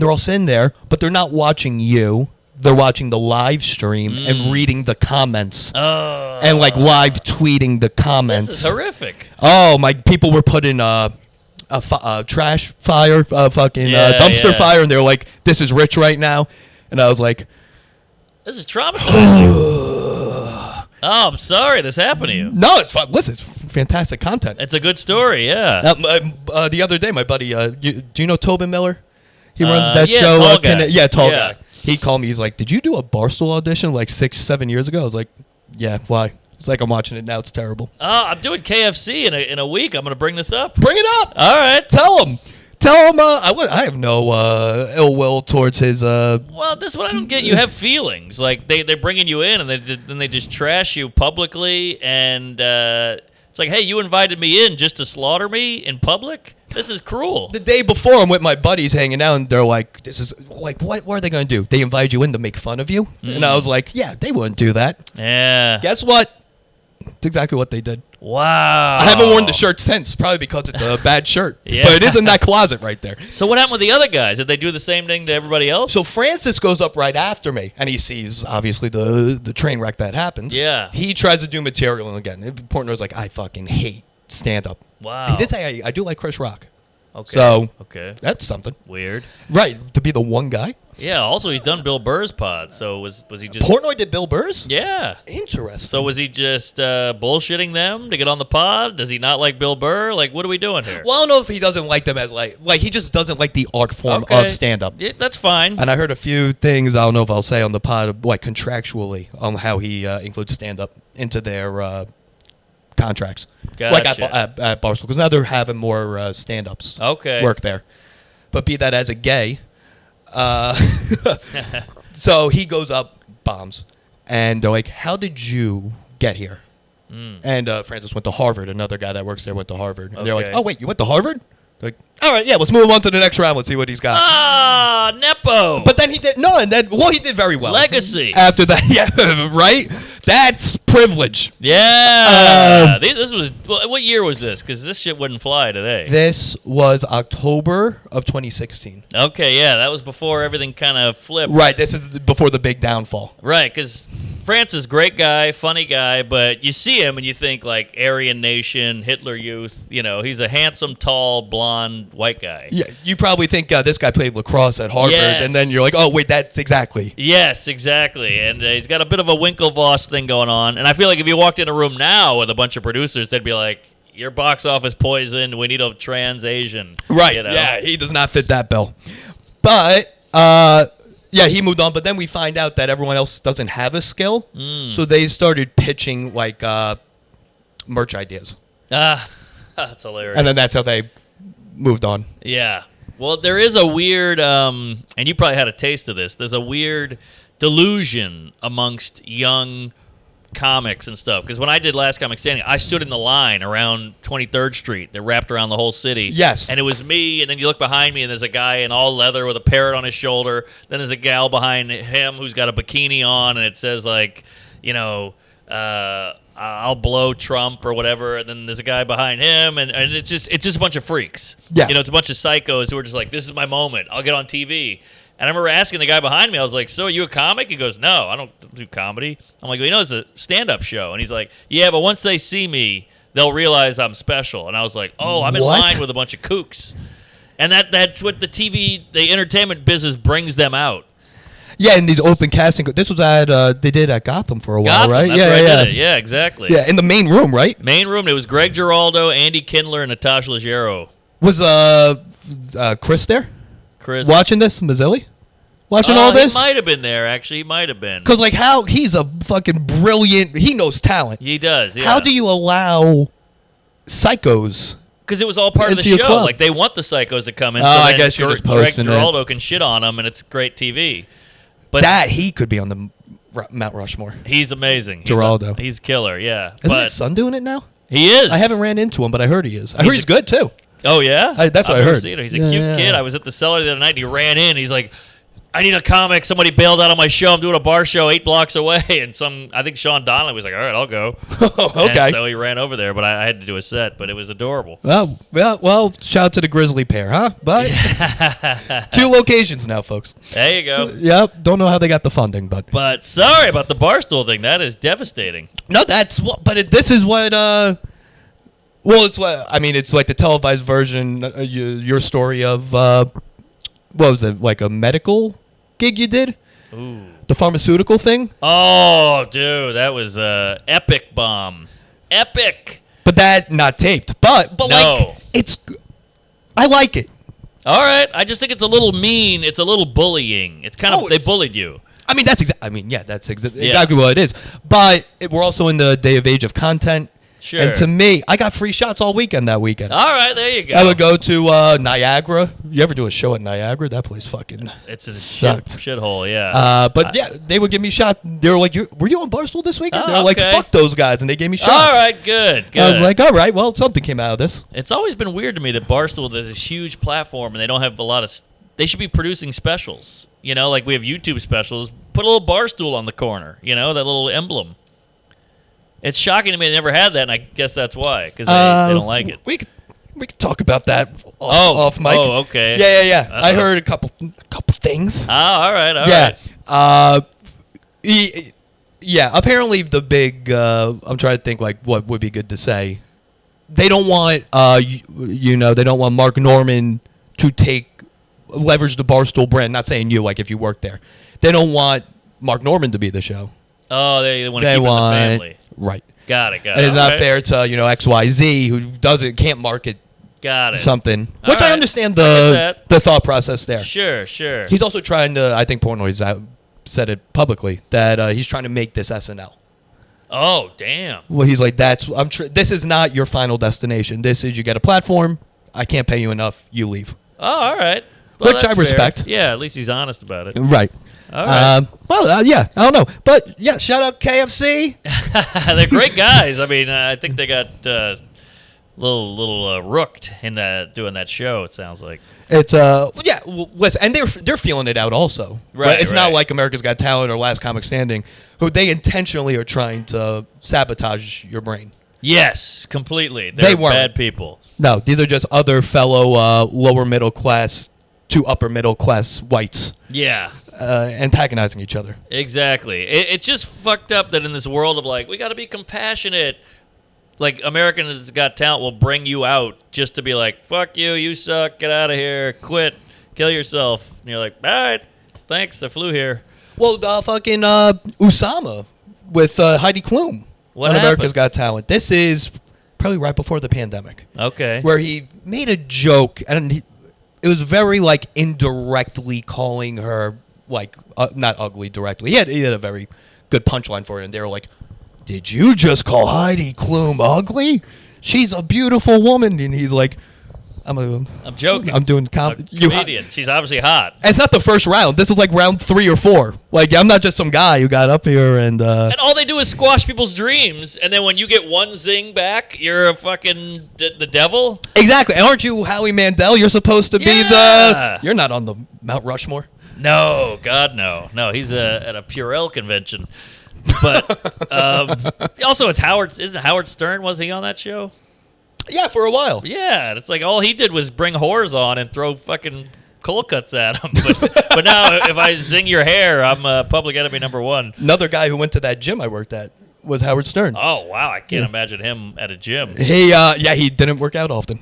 they're all sitting there, but they're not watching you. They're watching the live stream and reading the comments. And, like, live tweeting the comments. This is horrific. Oh, my people were putting a trash fire, dumpster fire, and they're like, this is rich right now. And I was like, this is traumatizing. Oh, I'm sorry this happened to you. No, it's fun. Listen, it's fantastic content. It's a good story, yeah. The other day, my buddy, do you know Tobin Miller? He runs that show. Tall guy. Tall guy. He called me. He's like, did you do a Barstool audition like 6-7 years ago? I was like, yeah, why? It's like I'm watching it now. It's terrible. Oh, I'm doing KFC in a week. I'm going to bring this up. Bring it up. All right. Tell him. I have no ill will towards his. Well, this one I don't get. You have feelings. Like they're bringing you in, and they just trash you publicly, and it's like, hey, you invited me in just to slaughter me in public. This is cruel. The day before, I'm with my buddies hanging out, and they're like, "This is like, what are they going to do? They invite you in to make fun of you?" And I was like, "Yeah, they wouldn't do that." Yeah. Guess what? It's exactly what they did. Wow. I haven't worn the shirt since, probably because it's a bad shirt. Yeah. But it is in that closet right there. So what happened with the other guys? Did they do the same thing to everybody else? So Francis goes up right after me, and he sees, obviously, the train wreck that happens. Yeah. He tries to do material, and again, Portnoy's like, I fucking hate stand-up. Wow. He did say, I do like Chris Rock. Okay. So, okay. That's something. Weird. Right, to be the one guy. Yeah, also he's done Bill Burr's pod, so was he just... Portnoy did Bill Burr's? Yeah. Interesting. So was he just bullshitting them to get on the pod? Does he not like Bill Burr? Like, what are we doing here? Well, I don't know if he doesn't like them as, like he just doesn't like the art form of stand-up. Yeah, that's fine. And I heard a few things, I don't know if I'll say on the pod, like contractually, on how he includes stand-up into their contracts. Gotcha. Like at Barstool, because now they're having more stand-ups work there. But be that as a gay... so he goes up, bombs, and they're like, "How did you get here?" And Francis went to Harvard. Another guy that works there went to Harvard. And they're like, "Oh wait, you went to Harvard?" Like, all right, yeah, let's move on to the next round. Let's see what he's got. Ah, Nepo. But then he did he did very well. Legacy. After that, yeah, right. That's privilege. Yeah. This was what year was this? Because this shit wouldn't fly today. This was October of 2016. Okay, yeah, that was before everything kind of flipped. Right. This is before the big downfall. Right, because Francis, great guy, funny guy, but you see him and you think like Aryan Nation, Hitler Youth. You know, he's a handsome, tall, blonde, white guy. Yeah, you probably think this guy played lacrosse at Harvard, and then you're like, oh wait, that's exactly. Yes, exactly, and he's got a bit of a Winklevoss thing going on, and I feel like if you walked in a room now with a bunch of producers, they'd be like, "Your box office poisoned. We need a trans Asian." Right. You know? Yeah, he does not fit that bill. But yeah, he moved on. But then we find out that everyone else doesn't have a skill, so they started pitching like merch ideas. That's hilarious. And then that's how they moved on. Yeah. Well, there is a weird, and you probably had a taste of this. There's a weird delusion amongst young comics and stuff. Because when I did Last Comic Standing, I stood in the line around 23rd Street that wrapped around the whole city. Yes. And it was me, and then you look behind me, and there's a guy in all leather with a parrot on his shoulder. Then there's a gal behind him who's got a bikini on, and it says, like, you know, I'll blow Trump or whatever. And then there's a guy behind him, and it's just a bunch of freaks. Yeah. You know, it's a bunch of psychos who are just like, this is my moment. I'll get on TV. And I remember asking the guy behind me, I was like, so are you a comic? He goes, no, I don't do comedy. I'm like, well, you know, it's a stand-up show. And he's like, yeah, but once they see me, they'll realize I'm special. And I was like, oh, I'm in line with a bunch of kooks. And that's what the entertainment business brings them out. Yeah, in these open casting. This was at they did at Gotham for a while, right? That's where I did it. Yeah, exactly. Yeah, in the main room, right? Main room. It was Greg Giraldo, Andy Kindler, and Natasha Leggero. Was Chris there? Chris watching this, Mazzilli? Watching all this? He might have been there, actually. He might have been. Because, like, how he's a fucking brilliant... He knows talent. He does, yeah. How do you allow psychos... Because it was all part of the show. Club. Like, they want the psychos to come in. Oh, I guess you're just posting Greg Giraldo can shit on them, and it's great TV. But he could be on the Mount Rushmore. He's amazing. Giraldo. He's killer, yeah. Isn't his son doing it now? He is. I haven't ran into him, but I heard he is. I heard he's good, too. Oh, yeah? That's what I heard. Seen him. He's a cute kid. I was at the cellar the other night, and he ran in. He's like, I need a comic. Somebody bailed out on my show. I'm doing a bar show 8 blocks away. And I think Sean Donnelly was like, all right, I'll go. Okay. And so he ran over there, but I had to do a set, but it was adorable. Well, shout out to the Grizzly pair, huh? But 2 locations now, folks. There you go. Yep. Don't know how they got the funding, but. But sorry about the Barstool thing. That is devastating. No, this is what, well, it's what, I mean, it's like the televised version, your story of, what was it, like a medical gig you did? Ooh. The pharmaceutical thing? Oh, dude, that was epic bomb. Epic. But that not taped. But no. Like I like it. All right. I just think it's a little mean. It's a little bullying. It's kind of they bullied you. I mean, that's exactly what it is. But we're also in the day of age of content. Sure. And to me, I got free shots all weekend that weekend. All right, there you go. I would go to Niagara. You ever do a show at Niagara? That place fucking it's a sucked. shithole, yeah. But yeah, they would give me shots. They were like, were you on Barstool this weekend? They were like, okay. fuck those guys, and they gave me shots. All right, good. I was like, all right, well, something came out of this. It's always been weird to me that Barstool, there's this huge platform, and they don't have a lot of... They should be producing specials. You know, like we have YouTube specials. Put a little Barstool on the corner, you know, that little emblem. It's shocking to me they never had that, and I guess that's why, because they don't like it. We could talk about that off mic. Oh, okay. Yeah. Uh-oh. I heard a couple things. Oh, all right. Yeah, apparently the big, I'm trying to think, like, what would be good to say. They don't want, they don't want Mark Norman to leverage the Barstool brand. Not saying you, like, if you work there. They don't want Mark Norman to be the show. Oh, they want to keep it in the family. Right. Got it. And it's not fair to, XYZ who can't market something. Which I understand the thought process there. Sure. He's also trying to, I think Portnoy's said it publicly, that he's trying to make this SNL. Oh, damn. Well, he's like, this is not your final destination. This is, you get a platform, I can't pay you enough, you leave. Oh, all right. which I that's respect. fair. Yeah, at least he's honest about it. Right. All right. Yeah, I don't know. But, yeah, shout out KFC. They're great guys. I mean, I think they got little rooked in doing that show, it sounds like. It's, listen, and they're feeling it out also. Right. It's not like America's Got Talent or Last Comic Standing, who they intentionally are trying to sabotage your brain. Yes, completely. They weren't bad people. No, these are just other fellow lower middle class to upper middle class whites. Yeah. Antagonizing each other. Exactly. It's just fucked up that in this world of like, we got to be compassionate, like Americans Got Talent will bring you out just to be like, fuck you, you suck, get out of here, quit, kill yourself. And you're like, all right, thanks, I flew here. Well, fucking Usama with Heidi Klum What on happened? America's Got Talent. This is probably right before the pandemic. Okay. Where he made a joke, and it was very, like, indirectly calling her, like, not ugly directly. He had a very good punchline for it, and they were like, did you just call Heidi Klum ugly? She's a beautiful woman. And he's like, I'm joking. I'm doing comedian. She's obviously hot. It's not the first round. This is like round 3 or 4. Like, I'm not just some guy who got up here and all they do is squash people's dreams, and then when you get one zing back, you're a fucking the devil. Exactly. Aren't you Howie Mandel? You're supposed to be You're not on the Mount Rushmore. No, God, no. No, he's at a Purell convention. But also, isn't Howard Stern? Was he on that show? Yeah, for a while. Yeah, it's like all he did was bring whores on and throw fucking cold cuts at him. But now, if I zing your hair, I'm public enemy number 1. Another guy who went to that gym I worked at was Howard Stern. Oh wow, I can't imagine him at a gym. He didn't work out often.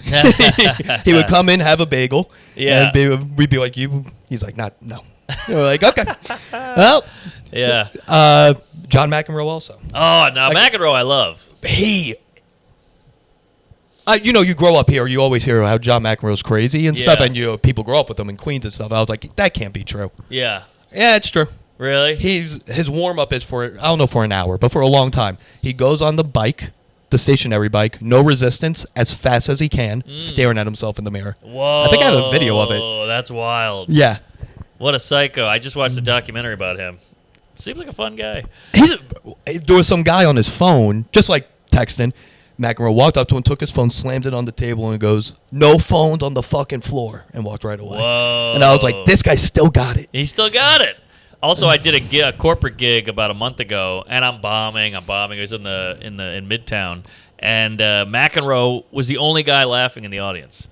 He would come in, have a bagel, and we'd be like, "You?" He's like, "No." We're like, "Okay." Well, yeah. John McEnroe also. Oh no, McEnroe, I love. You grow up here, you always hear how John McEnroe's crazy and stuff, and people grow up with him in Queens and stuff. I was like, that can't be true. Yeah. Yeah, it's true. Really? His warm up is for, I don't know, for an hour, but for a long time. He goes on the bike, the stationary bike, no resistance, as fast as he can, staring at himself in the mirror. Whoa. I think I have a video of it. Oh, that's wild. Yeah. What a psycho. I just watched a documentary about him. Seems like a fun guy. There was some guy on his phone, just like texting. McEnroe walked up to him, took his phone, slammed it on the table, and goes, "No phones on the fucking floor," and walked right away. Whoa. And I was like, this guy still got it. He still got it. Also, I did a corporate gig about a month ago, and I'm bombing. It was in Midtown, and McEnroe was the only guy laughing in the audience.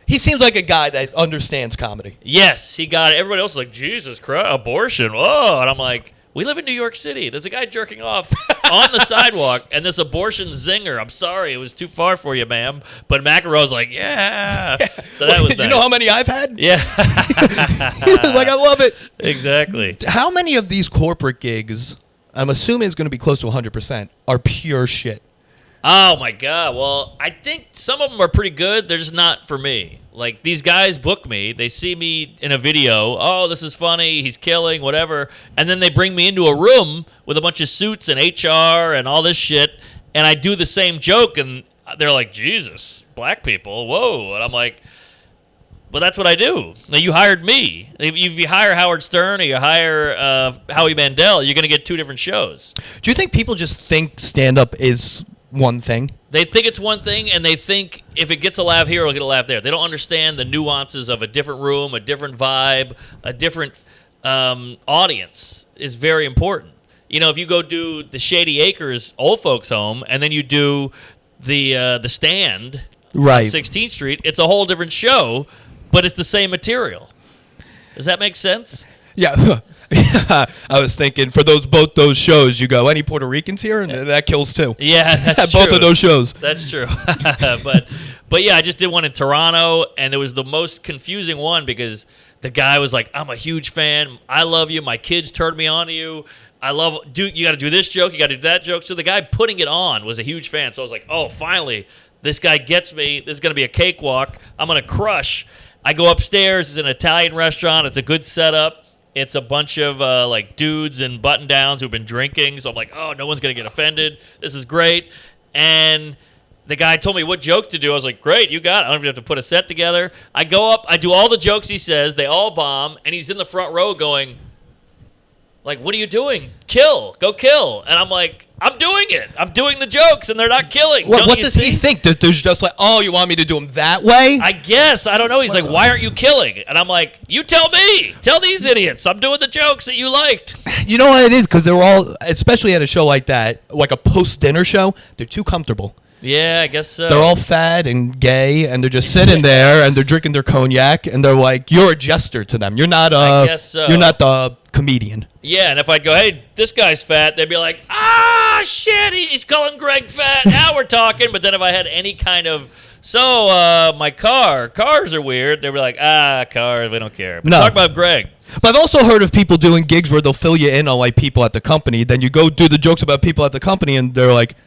He seems like a guy that understands comedy. Yes, he got it. Everybody else was like, Jesus Christ, abortion. Whoa. And I'm like, we live in New York City. There's a guy jerking off on the sidewalk, and this abortion zinger. I'm sorry, it was too far for you, ma'am. But McEnroe's like, yeah. So that was nice. You know how many I've had? Yeah. Like, I love it. Exactly. How many of these corporate gigs, I'm assuming it's going to be close to 100%, are pure shit? Oh, my God. Well, I think some of them are pretty good. They're just not for me. Like, these guys book me. They see me in a video. Oh, this is funny. He's killing, whatever. And then they bring me into a room with a bunch of suits and HR and all this shit. And I do the same joke. And they're like, Jesus, black people. Whoa. And I'm like, well, that's what I do. Now, you hired me. If you hire Howard Stern or you hire Howie Mandel, you're going to get 2 different shows. Do you think people just think stand-up is one thing? They think it's one thing, and they think if it gets a laugh here, it'll get a laugh there. They don't understand the nuances of a different room, a different vibe, a different audience is very important. You know, if you go do the Shady Acres Old Folks Home, and then you do the Stand right. on 16th Street, it's a whole different show, but it's the same material. Does that make sense? Yeah. I was thinking for both those shows, you go, any Puerto Ricans here? And that kills too. Yeah, that's true. Both of those shows. That's true. But yeah, I just did one in Toronto, and it was the most confusing one because the guy was like, I'm a huge fan. I love you. My kids turned me on to you. You got to do this joke. You got to do that joke. So the guy putting it on was a huge fan. So I was like, oh, finally, this guy gets me. This is going to be a cakewalk. I'm going to crush. I go upstairs. It's an Italian restaurant. It's a good setup. It's a bunch of like dudes in button-downs who've been drinking. So I'm like, oh, no one's going to get offended. This is great. And the guy told me what joke to do. I was like, great, you got it. I don't even have to put a set together. I go up, I do all the jokes he says. They all bomb, and he's in the front row going, like, what are you doing? Go kill. And I'm like, I'm doing it. I'm doing the jokes, and they're not killing. What does he think? That there's just like, oh, you want me to do them that way? I guess. I don't know. He's like, why aren't you killing? And I'm like, you tell me. Tell these idiots. I'm doing the jokes that you liked. You know what it is? Because they're all, especially at a show like that, like a post-dinner show, they're too comfortable. Yeah, I guess so. They're all fat and gay, and they're just sitting there, and they're drinking their cognac, and they're like, you're a jester to them. You're not I guess so. You're not the comedian. Yeah, and if I'd go, hey, this guy's fat, they'd be like, ah, shit, he's calling Greg fat. Now we're talking. But then if I had any kind of, my cars are weird, they'd be like, cars, we don't care. But talk about Greg. But I've also heard of people doing gigs where they'll fill you in on like people at the company. Then you go do the jokes about people at the company, and they're like,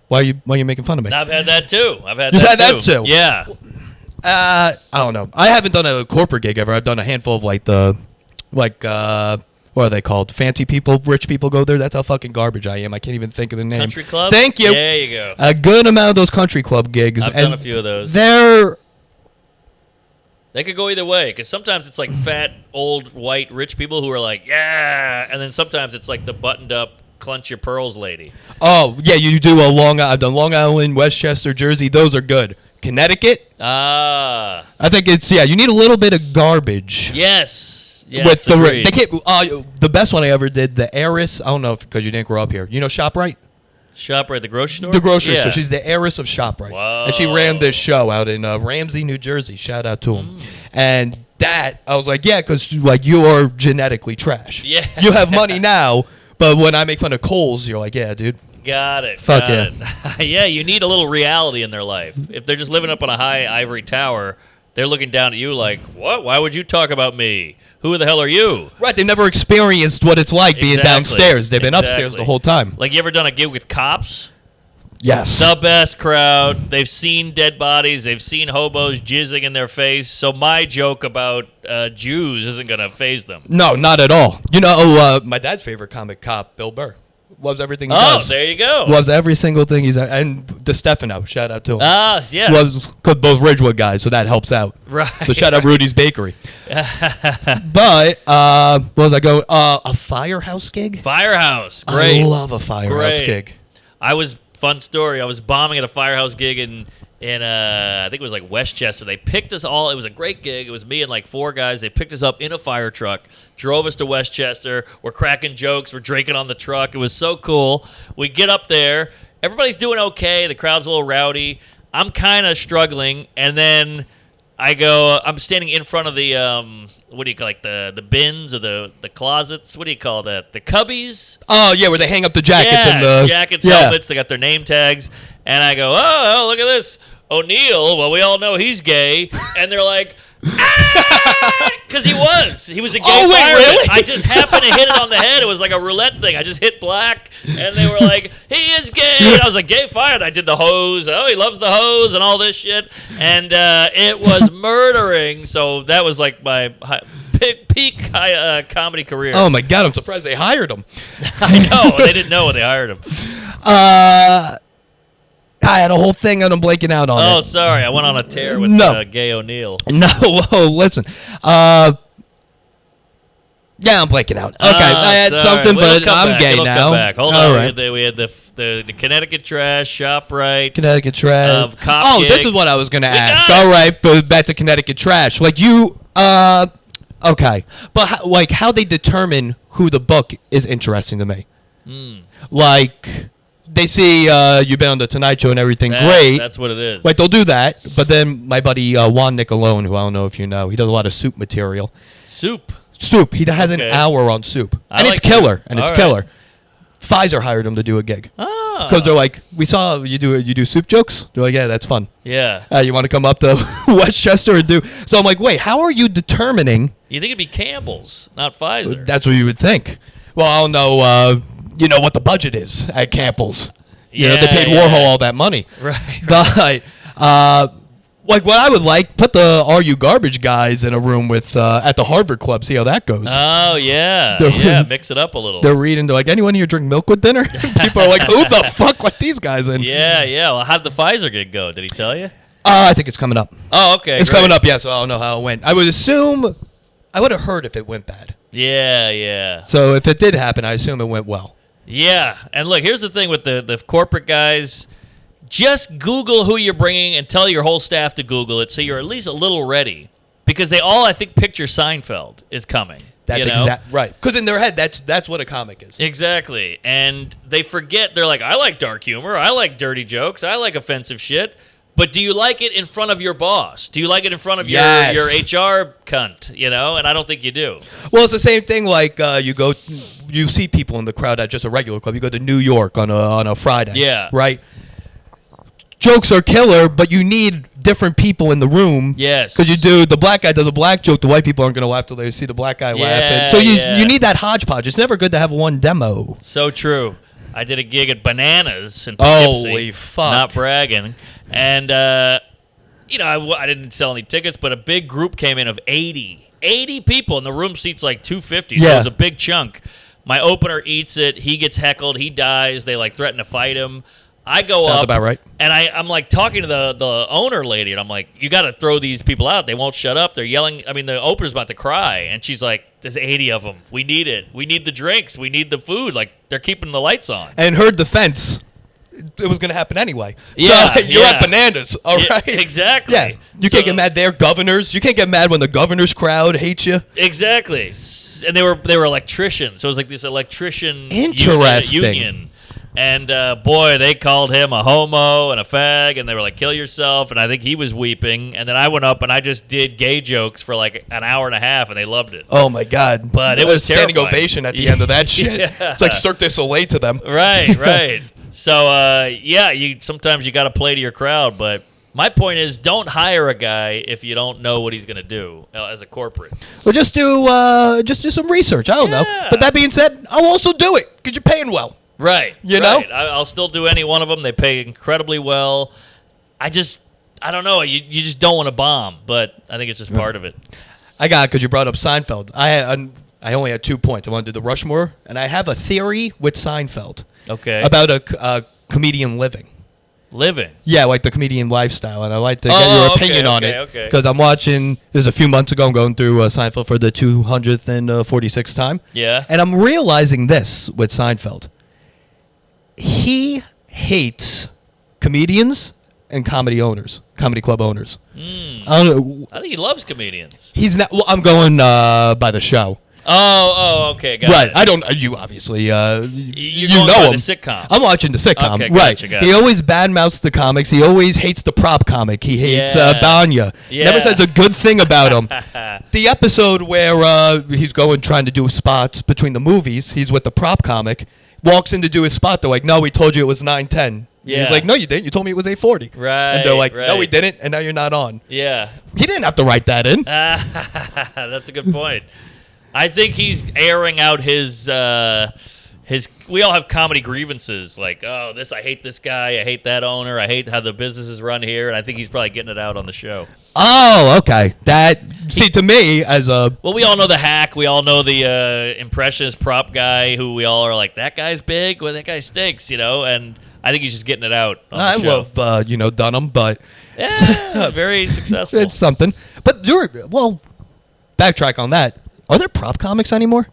why are you making fun of me? I've had that too. You've had that too? Yeah. I don't know. I haven't done a corporate gig ever. I've done a handful of what are they called? Fancy people, rich people go there. That's how fucking garbage I am. I can't even think of the name. Country club? Thank you. There you go. A good amount of those country club gigs. I've done a few of those. They could go either way, because sometimes it's like fat, old, white, rich people who are like, yeah, and then sometimes it's like the buttoned-up, clench your pearls lady. Oh, yeah, you do I've done Long Island, Westchester, Jersey. Those are good. Connecticut? I think you need a little bit of garbage. Yes, with the best one I ever did, the heiress. I don't know because you didn't grow up here. You know ShopRite? ShopRite, the grocery store? The grocery store. She's the heiress of ShopRite. Whoa. And she ran this show out in Ramsey, New Jersey. Shout out to him. And that, I was like, yeah, because you're genetically trash. Yeah. You have money now, but when I make fun of Kohl's, you're like, yeah, dude. Got it. Fuck it. Yeah, you need a little reality in their life. If they're just living up on a high ivory tower, they're looking down at you like, what? Why would you talk about me? Who the hell are you? Right, they've never experienced what it's like being downstairs. They've been upstairs the whole time. Like, you ever done a gig with cops? Yes. The best crowd. They've seen dead bodies. They've seen hobos jizzing in their face. So my joke about Jews isn't going to faze them. No, not at all. You know, my dad's favorite comic cop, Bill Burr. Loves everything he does. Oh, there you go. Loves every single thing he's at. And DeStefano, shout out to him. Yeah. Loves both Ridgewood guys, so that helps out. Right. So shout out Rudy's Bakery. But, what was I going? A Firehouse gig? Firehouse. Great. I love a Firehouse gig. Fun story. I was bombing at a Firehouse gig in I think it was like Westchester. They picked us all. It was a great gig. It was me and like 4 guys. They picked us up in a fire truck, drove us to Westchester. We're cracking jokes. We're drinking on the truck. It was so cool. We get up there. Everybody's doing okay. The crowd's a little rowdy. I'm kind of struggling. And then I'm standing in front of the, what do you call the bins or the closets? What do you call that? The cubbies? Oh, yeah, where they hang up the jackets. Yeah, jackets, helmets. They got their name tags. And I go, oh, look at this. O'Neill, well, we all know he's gay. And they're like, because he was a gay fireman. Really? I just happened to hit it on the head. It was like a roulette thing. I just hit black, and they were like, he is gay. And I was like, gay fireman. I did the hose. Oh, he loves the hose and all this shit. And it was murdering. So that was like my peak comedy career. Oh, my God. I'm surprised they hired him. I know. They didn't know when they hired him. I had a whole thing and I'm blanking out on it. Oh, sorry. I went on a tear with Gay O'Neill. No, whoa, listen. Yeah, I'm blanking out. Okay, I had something, but I'm gay now. Come back. Hold on. Right. We had the Connecticut Trash, ShopRite. Connecticut Trash. Cop gig. This is what I was going to ask. All right, but back to Connecticut Trash. Like you, okay. But how they determine who the book is interesting to me. Like... They see you've been on the Tonight Show and everything. Great. That's what it is. Like, they'll do that. But then my buddy Juan Nicolone, who I don't know if you know, he does a lot of soup material. Soup. He has an hour on soup. It's killer. And it's killer. Pfizer hired him to do a gig. Because they're like, we saw you do soup jokes? They're like, yeah, that's fun. Yeah. You want to come up to Westchester and do... So I'm like, wait, how are you determining... You think it'd be Campbell's, not Pfizer. That's what you would think. Well, I don't know... you know what the budget is at Campbell's. You know, they paid Warhol all that money. Right. But Like what I would put the Are You Garbage guys in a room with at the Harvard Club, see how that goes. Oh yeah, mix it up a little. They're reading, they're like, anyone here drink milk with dinner? People are like, who the fuck let these guys in? Yeah. Well, how'd the Pfizer gig go? Did he tell you? I think it's coming up. Oh, okay. It's coming up, yeah, so I don't know how it went. I would assume, I would have heard if it went bad. Yeah. So if it did happen, I assume it went well. Yeah, and look, here's the thing with the corporate guys. Just Google who you're bringing and tell your whole staff to Google it so you're at least a little ready. Because they all, I think, picture Seinfeld is coming. That's exactly right. Because in their head, that's what a comic is. Exactly. And they forget, they're like, I like dark humor, I like dirty jokes, I like offensive shit. But do you like it in front of your boss? Do you like it in front of your HR cunt? And I don't think you do. Well, it's the same thing like you see people in the crowd at just a regular club. You go to New York on a Friday. Yeah. Right? Jokes are killer, but you need different people in the room. Yes. Because the black guy does a black joke, the white people aren't going to laugh till they see the black guy laughing. So you need that hodgepodge. It's never good to have one demo. So true. I did a gig at Bananas in Poughkeepsie. Holy fuck. Not bragging. And, I didn't sell any tickets, but a big group came in of 80. 80 people, and the room seats like 250, so it was a big chunk. My opener eats it. He gets heckled. He dies. They, threaten to fight him. I go Sounds up, about right. and I'm talking to the owner lady, and I'm like, you got to throw these people out. They won't shut up. They're yelling. I mean, the opener's about to cry, and she's like, there's 80 of them. We need it. We need the drinks. We need the food. They're keeping the lights on. And her defense, it was going to happen anyway. Yeah, so you're at Bananas, all right? Exactly. Yeah, you can't get mad. They're governors. You can't get mad when the governor's crowd hates you. Exactly. And they were electricians, so it was like this electrician union. And, boy, they called him a homo and a fag, and they were like, kill yourself, and I think he was weeping. And then I went up, and I just did gay jokes for an hour and a half, and they loved it. Oh, my God. But it was standing terrifying. ovation at the end of that shit. Yeah. It's like Cirque du Soleil to them. Right. So, sometimes you got to play to your crowd, but my point is don't hire a guy if you don't know what he's going to do as a corporate. Well, just do some research. I don't know. But that being said, I'll also do it because you're paying well. Right. You know? I'll still do any one of them. They pay incredibly well. I don't know. You just don't want to bomb, but I think it's just part of it. Because you brought up Seinfeld. I only had 2 points. I wanted to do the Rushmore, and I have a theory with Seinfeld. Okay. About a comedian living. Living? Yeah, like the comedian lifestyle, and I like to get your opinion on it. Because I'm watching, it was a few months ago, I'm going through Seinfeld for the 246th time. Yeah. And I'm realizing this with Seinfeld. He hates comedians and comedy club owners. I don't know. I think he loves comedians. He's not. Well, I'm going by the show. Oh, okay, got it. I don't. You obviously. You know him. The sitcom. I'm watching the sitcom. Okay, right. Gotcha. He always badmouths the comics. He always hates the prop comic. He hates Banya. Yeah. Never says a good thing about him. The episode where he's trying to do spots between the movies. He's with the prop comic. Walks in to do his spot. They're like, "No, we told you it was 9:10." Yeah. He's like, "No, you didn't. You told me it was 8:40." Right. And they're like, "No, we didn't, and now you're not on." Yeah. He didn't have to write that in. That's a good point. I think he's airing out his. We all have comedy grievances, like, oh, I hate this guy, I hate that owner, I hate how the business is run here, and I think he's probably getting it out on the show. Oh, okay. To me, as a... Well, we all know the hack. We all know the impressionist prop guy who we all are like, that guy's big, well, that guy stinks, and I think he's just getting it out on the show. I love, Dunham, but... Yeah, it's very successful. It's something. But, backtrack on that. Are there prop comics anymore?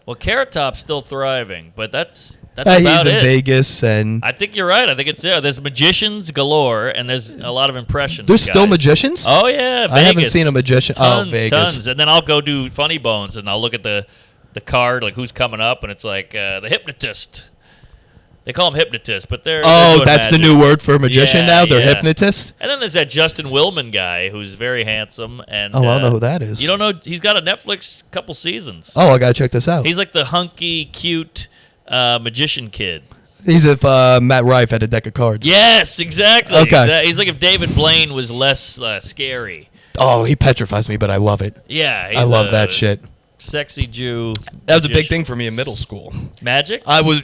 Well, Carrot Top's still thriving, but that's about he's in it. Vegas, and I think you're right. I think it's there. There's magicians galore, and there's a lot of impressions. There's still magicians? Oh yeah, Vegas. I haven't seen a magician. Vegas. Tons. And then I'll go do Funny Bones, and I'll look at the card, like who's coming up, and it's like the hypnotist. They call them hypnotists, but they're that's magic. The new word for magician now? They're hypnotists? And then there's that Justin Willman guy who's very handsome. And I don't know who that is. You don't know? He's got a Netflix couple seasons. Oh, I got to check this out. He's like the hunky, cute magician kid. He's if Matt Rife had a deck of cards. Yes, exactly. Okay. He's like if David Blaine was less scary. Oh, he petrifies me, but I love it. Yeah. I love that shit. Sexy Jew. That was a big thing for me in middle school. Magic? I was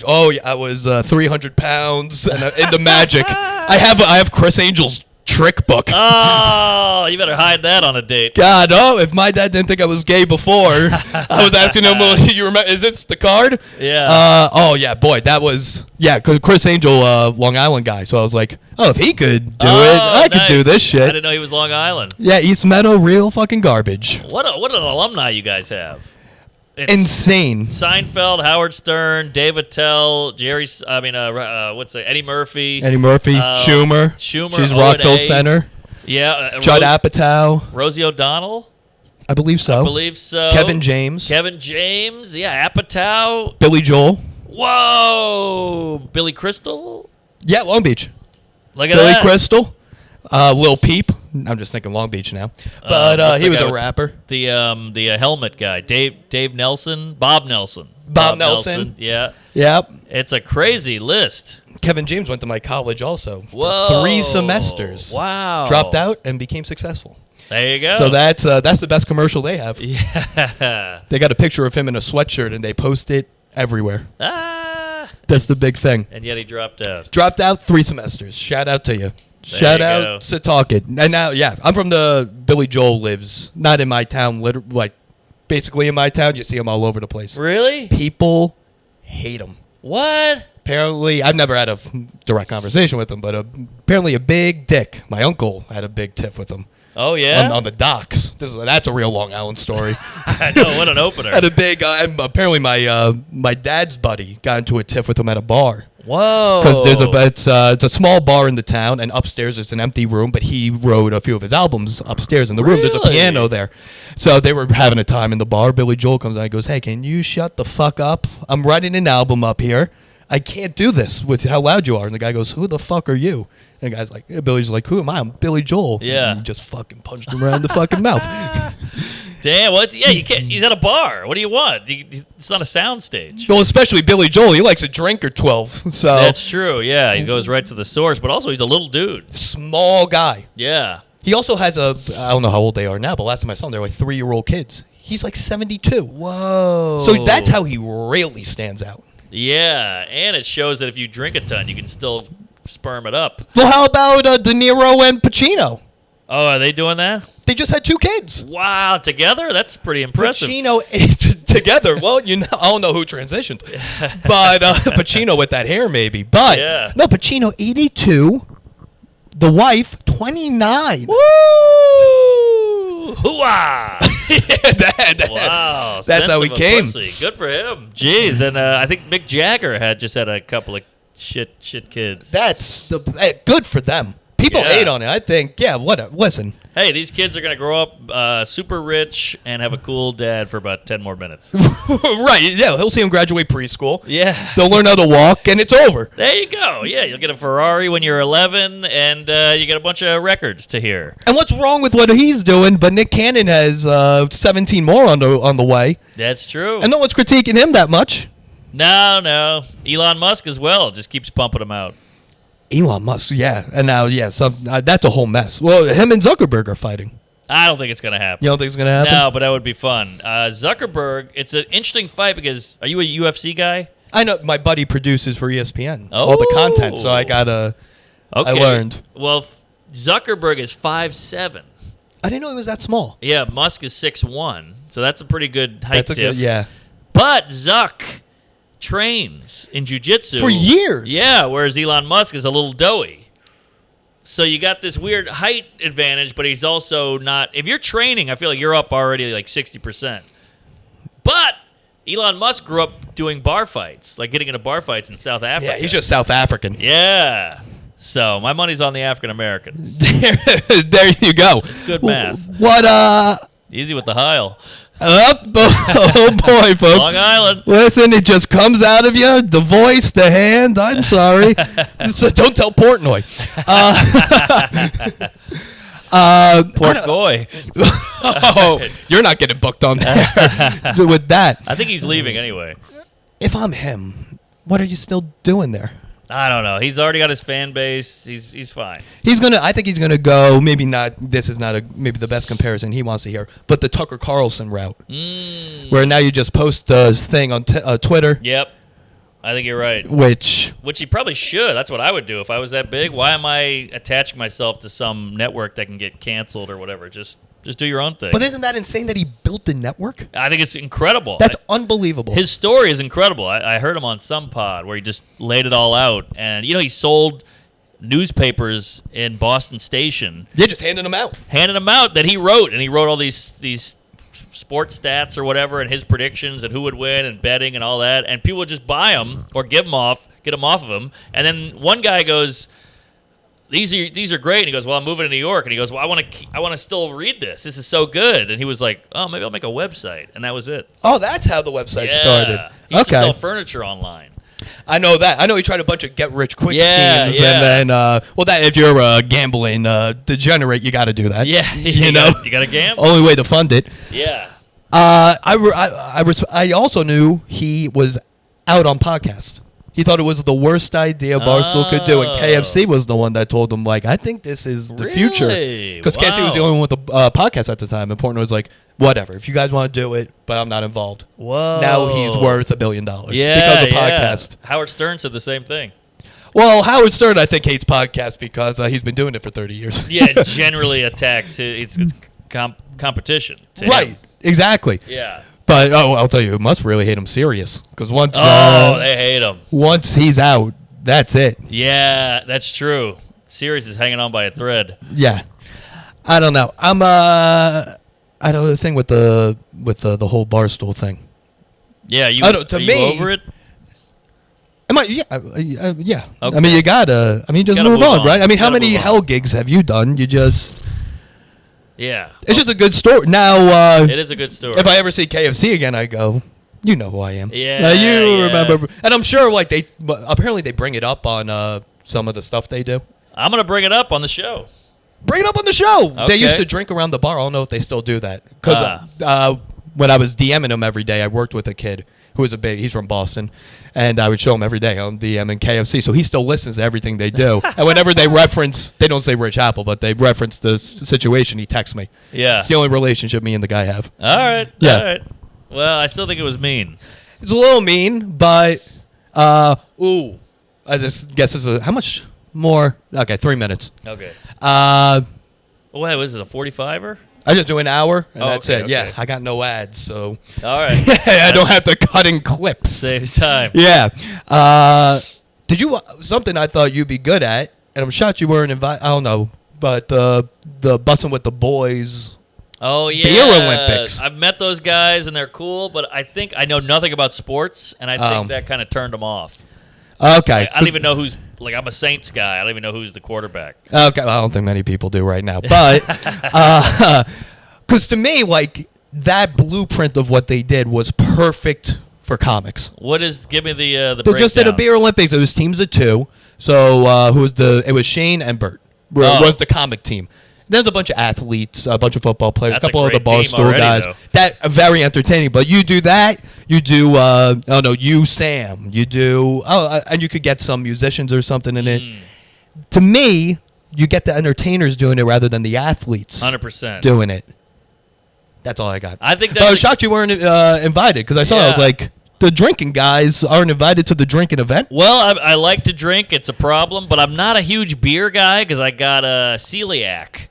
300 pounds and into magic. I have Chris Angel's trick book. Oh, you better hide that on a date. God, oh, if my dad didn't think I was gay before, I was asking him, well, you remember, is it the card? Yeah. Oh, yeah, boy, that was, because Chris Angel, Long Island guy. So I was like, oh, if he could do it, I could do this shit. I didn't know he was Long Island. Yeah, East Meadow, real fucking garbage. What an alumni you guys have. It's Insane. Seinfeld, Howard Stern, Dave Attell, Eddie Murphy. Schumer. She's Rockville Center. Yeah. Judd Apatow. Rosie O'Donnell. I believe so. Kevin James. Yeah, Apatow. Billy Joel. Whoa. Billy Crystal. Yeah, Long Beach. Look at Billy that. Crystal. Lil Peep. I'm just thinking Long Beach now. But he was a rapper. The helmet guy. Dave Nelson. Bob Nelson. Bob Nelson. Yeah. Yep. It's a crazy list. Kevin James went to my college also. Whoa. 3 semesters. Wow. Dropped out and became successful. There you go. So that's the best commercial they have. Yeah. They got a picture of him in a sweatshirt and they post it everywhere. That's the big thing. And yet he dropped out. Dropped out 3 semesters. Shout out to you. Shout out Setauket. And now, I'm from the Billy Joel lives, not in my town, basically in my town. You see him all over the place. Really? People hate him. What? Apparently, I've never had a direct conversation with him, but apparently a big dick. My uncle had a big tiff with him. Oh, yeah? On the docks. That's a real Long Island story. I know, what an opener. Had a big, apparently my dad's buddy got into a tiff with him at a bar. Whoa. Because it's a small bar in the town, and upstairs there's an empty room, but he wrote a few of his albums upstairs in the room. There's a piano there. So they were having a time in the bar. Billy Joel comes out and goes, hey, can you shut the fuck up? I'm writing an album up here. I can't do this with how loud you are. And the guy goes, who the fuck are you? And the guy's like, Billy's like, who am I? I'm Billy Joel. Yeah. And he just fucking punched him around the fucking mouth. Damn, you can't. He's at a bar. What do you want? It's not a sound stage. Well, especially Billy Joel. He likes a drink or 12. So that's true. Yeah, he goes right to the source. But also, he's a little dude. Small guy. Yeah. He also has I don't know how old they are now, but last time I saw him, they were like 3-year-old kids. He's like 72. Whoa. So that's how he really stands out. Yeah, and it shows that if you drink a ton, you can still sperm it up. Well, how about De Niro and Pacino? Oh, are they doing that? They just had 2 kids. Wow, together? That's pretty impressive. Pacino together. Well, I don't know who transitioned, but Pacino with that hair maybe. But no, Pacino 82, the wife 29. Woo! Hooah! Wow, that's how he came. Pussy. Good for him. Jeez, and I think Mick Jagger had a couple of shit kids. That's good for them. People hate on it. I think, listen. Hey, these kids are going to grow up super rich and have a cool dad for about 10 more minutes. Right, yeah. He'll see him graduate preschool. Yeah. They'll learn how to walk, and it's over. There you go. Yeah, you'll get a Ferrari when you're 11, and you get a bunch of records to hear. And what's wrong with what he's doing? But Nick Cannon has 17 more on the way. That's true. And no one's critiquing him that much. No. Elon Musk as well just keeps pumping them out. Elon Musk, yeah. And now, that's a whole mess. Well, him and Zuckerberg are fighting. I don't think it's going to happen. You don't think it's going to happen? No, but that would be fun. Zuckerberg, it's an interesting fight because, are you a UFC guy? I know. My buddy produces for ESPN all the content, so I learned. Well, Zuckerberg is 5'7". I didn't know he was that small. Yeah, Musk is 6'1", so that's a pretty good height diff. Yeah. But Zuck trains in jiu-jitsu for years. Yeah, whereas Elon Musk is a little doughy. So you got this weird height advantage, but he's also not. If you're training, I feel like you're up already like 60%. But Elon Musk grew up doing bar fights, like getting into bar fights in South Africa. Yeah, he's just South African. Yeah. So my money's on the African American. There you go. It's good math. What? Easy with the Heil. Oh boy, folks. Long Island. Listen, it just comes out of you. The voice, the hand. I'm sorry. So don't tell Portnoy. Portgoy. Oh, you're not getting booked on there with that. I think he's leaving anyway. If I'm him, what are you still doing there? I don't know. He's already got his fan base. He's fine. I think he's gonna go. Maybe not. This is not maybe the best comparison he wants to hear. But the Tucker Carlson route, where now you just post a thing on Twitter. Yep. I think you're right. Which he probably should. That's what I would do if I was that big. Why am I attaching myself to some network that can get canceled or whatever? Just do your own thing. But isn't that insane that he built the network? I think it's incredible. That's unbelievable. His story is incredible. I heard him on some pod where he just laid it all out. And, he sold newspapers in Boston Station. Yeah, just handing them out. That he wrote. And he wrote all these sports stats or whatever and his predictions and who would win and betting and all that. And people would just buy them or get them off of him. And then one guy goes, these are great. And he goes, well, I'm moving to New York. And he goes, well, I want to still read this. This is so good. And he was like, oh, maybe I'll make a website. And that was it. Oh, that's how the website started. He used to sell furniture online. I know that. I know he tried a bunch of get-rich-quick schemes. Yeah. And then, that if you're a gambling degenerate, you got to do that. Yeah. You know? You got to gamble. Only way to fund it. Yeah. I also knew he was out on podcast. He thought it was the worst idea Barstool could do, and KFC was the one that told him, like, I think this is the future. Because KFC was the only one with the podcast at the time, and Portnoy was like, whatever, if you guys want to do it, but I'm not involved. Whoa. Now he's worth $1 billion because of podcast. Howard Stern said the same thing. Well, Howard Stern, I think, hates podcasts because he's been doing it for 30 years. Yeah, generally attacks it's competition. Right, him. Exactly. Yeah. But, I'll tell you, it must really hate him serious. Because once... they hate him. Once he's out, that's it. Yeah, that's true. Sirius is hanging on by a thread. Yeah. I don't know. I don't know the thing with the whole Barstool thing. Yeah, you over it? Am I? Yeah. Yeah. Okay. I mean, you gotta just move on, right? I mean, how many hell gigs have you done? You just... Yeah. It's just a good story. Now, it is a good story. If I ever see KFC again, I go, you know who I am. Yeah. Remember. And I'm sure, like, apparently they bring it up on some of the stuff they do. I'm going to bring it up on the show. Bring it up on the show. Okay. They used to drink around the bar. I don't know if they still do that. Because when I was DMing him every day, I worked with a kid who was he's from Boston, and I would show him every day on DM and KFC, so he still listens to everything they do. And whenever they they don't say Rich Apple, but they reference the situation, he texts me. Yeah. It's the only relationship me and the guy have. All right. Yeah. All right. Well, I still think it was mean. It's a little mean, but, I just guess this is how much more? Okay, 3 minutes. Okay. Wait, was it a 45er? I just do an hour, and that's it. Okay. Yeah, I got no ads, so. All right. I don't have to cut in clips. Saves time. Yeah. Did you something I thought you'd be good at, and I'm shocked you weren't invited. I don't know, but the Bussin' with the Boys. Oh yeah. Beer Olympics. I've met those guys, and they're cool, but I think I know nothing about sports, and I think that kind of turned them off. Okay. I don't even know who's. Like, I'm a Saints guy. I don't even know who's the quarterback. Okay, well, I don't think many people do right now. But, because to me, like, that blueprint of what they did was perfect for comics. Give me the They breakdown. just did a Beer Olympics. It was teams of two. So, it was Shane and Bert. Was the comic team. There's a bunch of athletes, a bunch of football players, That's a couple of the great team Barstool already, guys. though. That very entertaining. But you do that, you do you Sam, you do and you could get some musicians or something in it. To me, you get the entertainers doing it rather than the athletes 100% doing it. That's all I got. I think I was shocked you weren't invited because I saw I was like, the drinking guys aren't invited to the drinking event. Well, I like to drink. It's a problem, but I'm not a huge beer guy because I got a celiac.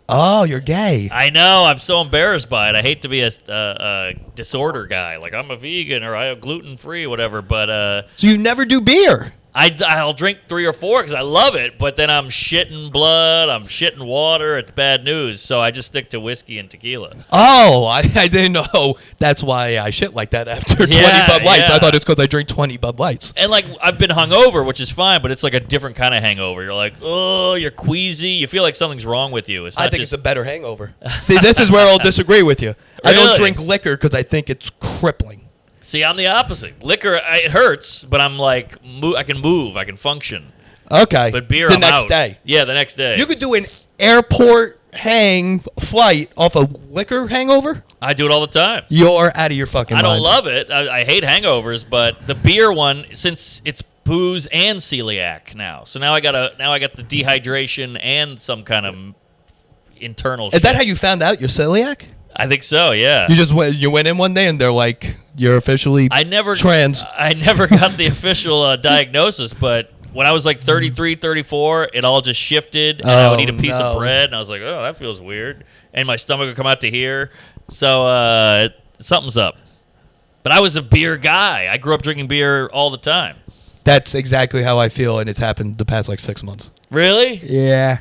Oh, you're gay. I know. I'm so embarrassed by it. I hate to be a disorder guy. Like, I'm a vegan or I have gluten-free, whatever. But so you never do beer? I'll drink 3 or 4 because I love it. But then I'm shitting blood. I'm shitting water. It's bad news. So I just stick to whiskey and tequila. Oh, I didn't know that's why I shit like that after 20 Bud Lights. Yeah. I thought it's because I drink 20 Bud Lights. And, like, I've been hungover, which is fine, but it's like a different kind of hangover. You're like, oh, you're queasy. You feel like something's wrong with you. I think it's a better hangover. See, this is where I'll disagree with you. I don't drink liquor because I think it's crippling. See, I'm the opposite. Liquor, it hurts, but I'm like, I can move, I can function. Okay. But beer, the I'm next out. day. Yeah, the next day. You could do an airport flight off a liquor hangover? I do it all the time. You're out of your fucking mind. I don't love it. I hate hangovers, but the beer one, since it's booze and celiac now, so now I got the dehydration and some kind of internal. Is that how you found out you're celiac? I think so. Yeah. You went in one day and they're like, you're officially trans. I never got the official diagnosis, but when I was like 33, 34, it all just shifted, and I would eat a piece of bread, and I was like, oh, that feels weird, and my stomach would come out to here. So something's up. But I was a beer guy. I grew up drinking beer all the time. That's exactly how I feel, and it's happened the past like 6 months. Really? Yeah.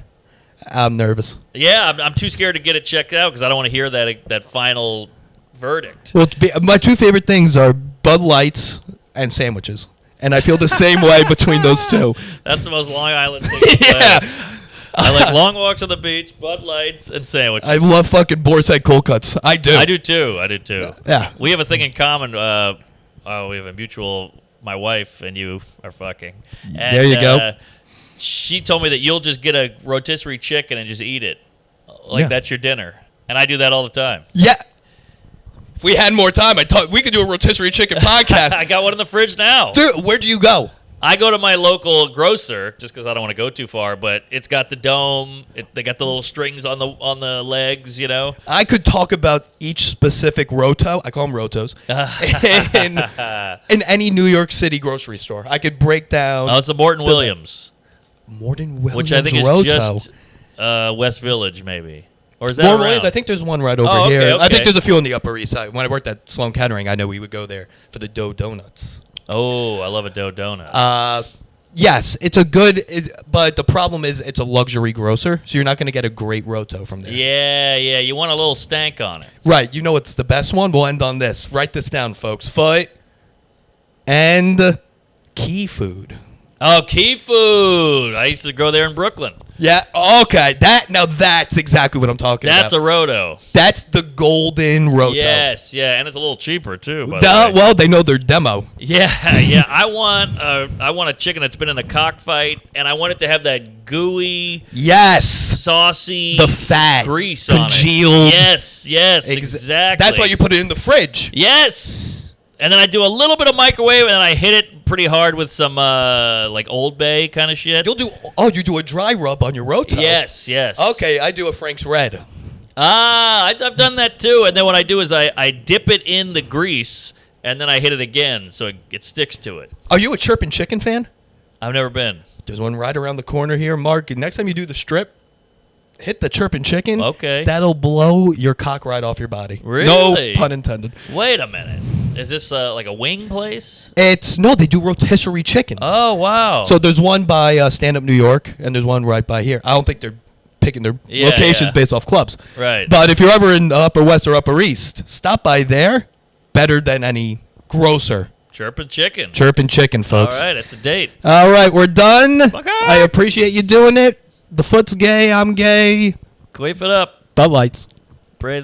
I'm nervous. Yeah, I'm too scared to get it checked out because I don't want to hear that final verdict. Well, my two favorite things are Bud Lights and sandwiches. And I feel the same way between those two. That's the most Long Island thing. Yeah. I like long walks on the beach, Bud Lights, and sandwiches. I love fucking Boar's Head cold cuts. I do. I do too. Yeah. We have a thing in common. We have a mutual. My wife and you are fucking. And, there you go. She told me that you'll just get a rotisserie chicken and just eat it. Like that's your dinner. And I do that all the time. Yeah. If we had more time, I thought we could do a rotisserie chicken podcast. I got one in the fridge now. Dude, where do you go? I go to my local grocer just because I don't want to go too far, but it's got the dome. They got the little strings on the legs, you know. I could talk about each specific roto. I call them rotos. in any New York City grocery store, I could break down. Oh, it's a Morton Williams. Morton Williams, which I think is roto. Just West Village, maybe. Or is that Morton around? Williams, I think there's one right over here. Okay. I think there's a few on the Upper East Side. When I worked at Sloan Kettering, I know we would go there for the dough donuts. Oh, I love a dough donut. Yes, it's a good, but the problem is it's a luxury grocer, so you're not going to get a great roto from there. Yeah, you want a little stank on it. Right, you know what's the best one? We'll end on this. Write this down, folks. Foot and Key Food. Oh, Key Food. I used to go there in Brooklyn. Yeah, okay. That's exactly what I'm talking about. That's a roto. That's the golden roto. Yes, and it's a little cheaper too. Well, they know their demo. Yeah. I want a chicken that's been in a cockfight, and I want it to have that gooey, saucy, the fat, grease congealed. On it. Yes, exactly. That's why you put it in the fridge. Yes. And then I do a little bit of microwave, and then I hit it pretty hard with some like Old Bay kind of shit. You do a dry rub on your roto. Yes. Okay, I do a Frank's Red. I've done that too. And then what I do is I dip it in the grease, and then I hit it again so it sticks to it. Are you a Chirpin' Chicken fan? I've never been. There's one right around the corner here, Mark. Next time you do the strip, hit the Chirpin' Chicken. Okay. That'll blow your cock right off your body. Really? No pun intended. Wait a minute. Is this like a wing place? They do rotisserie chickens. Oh, wow. So there's one by Stand Up New York, and there's one right by here. I don't think they're picking their locations based off clubs. Right. But if you're ever in the Upper West or Upper East, stop by there. Better than any grocer. Chirpin' Chicken. Chirpin' Chicken, folks. All right, that's the date. All right, we're done. Okay. I appreciate you doing it. The foot's gay. I'm gay. Quaff it up. Bud Lights. Praise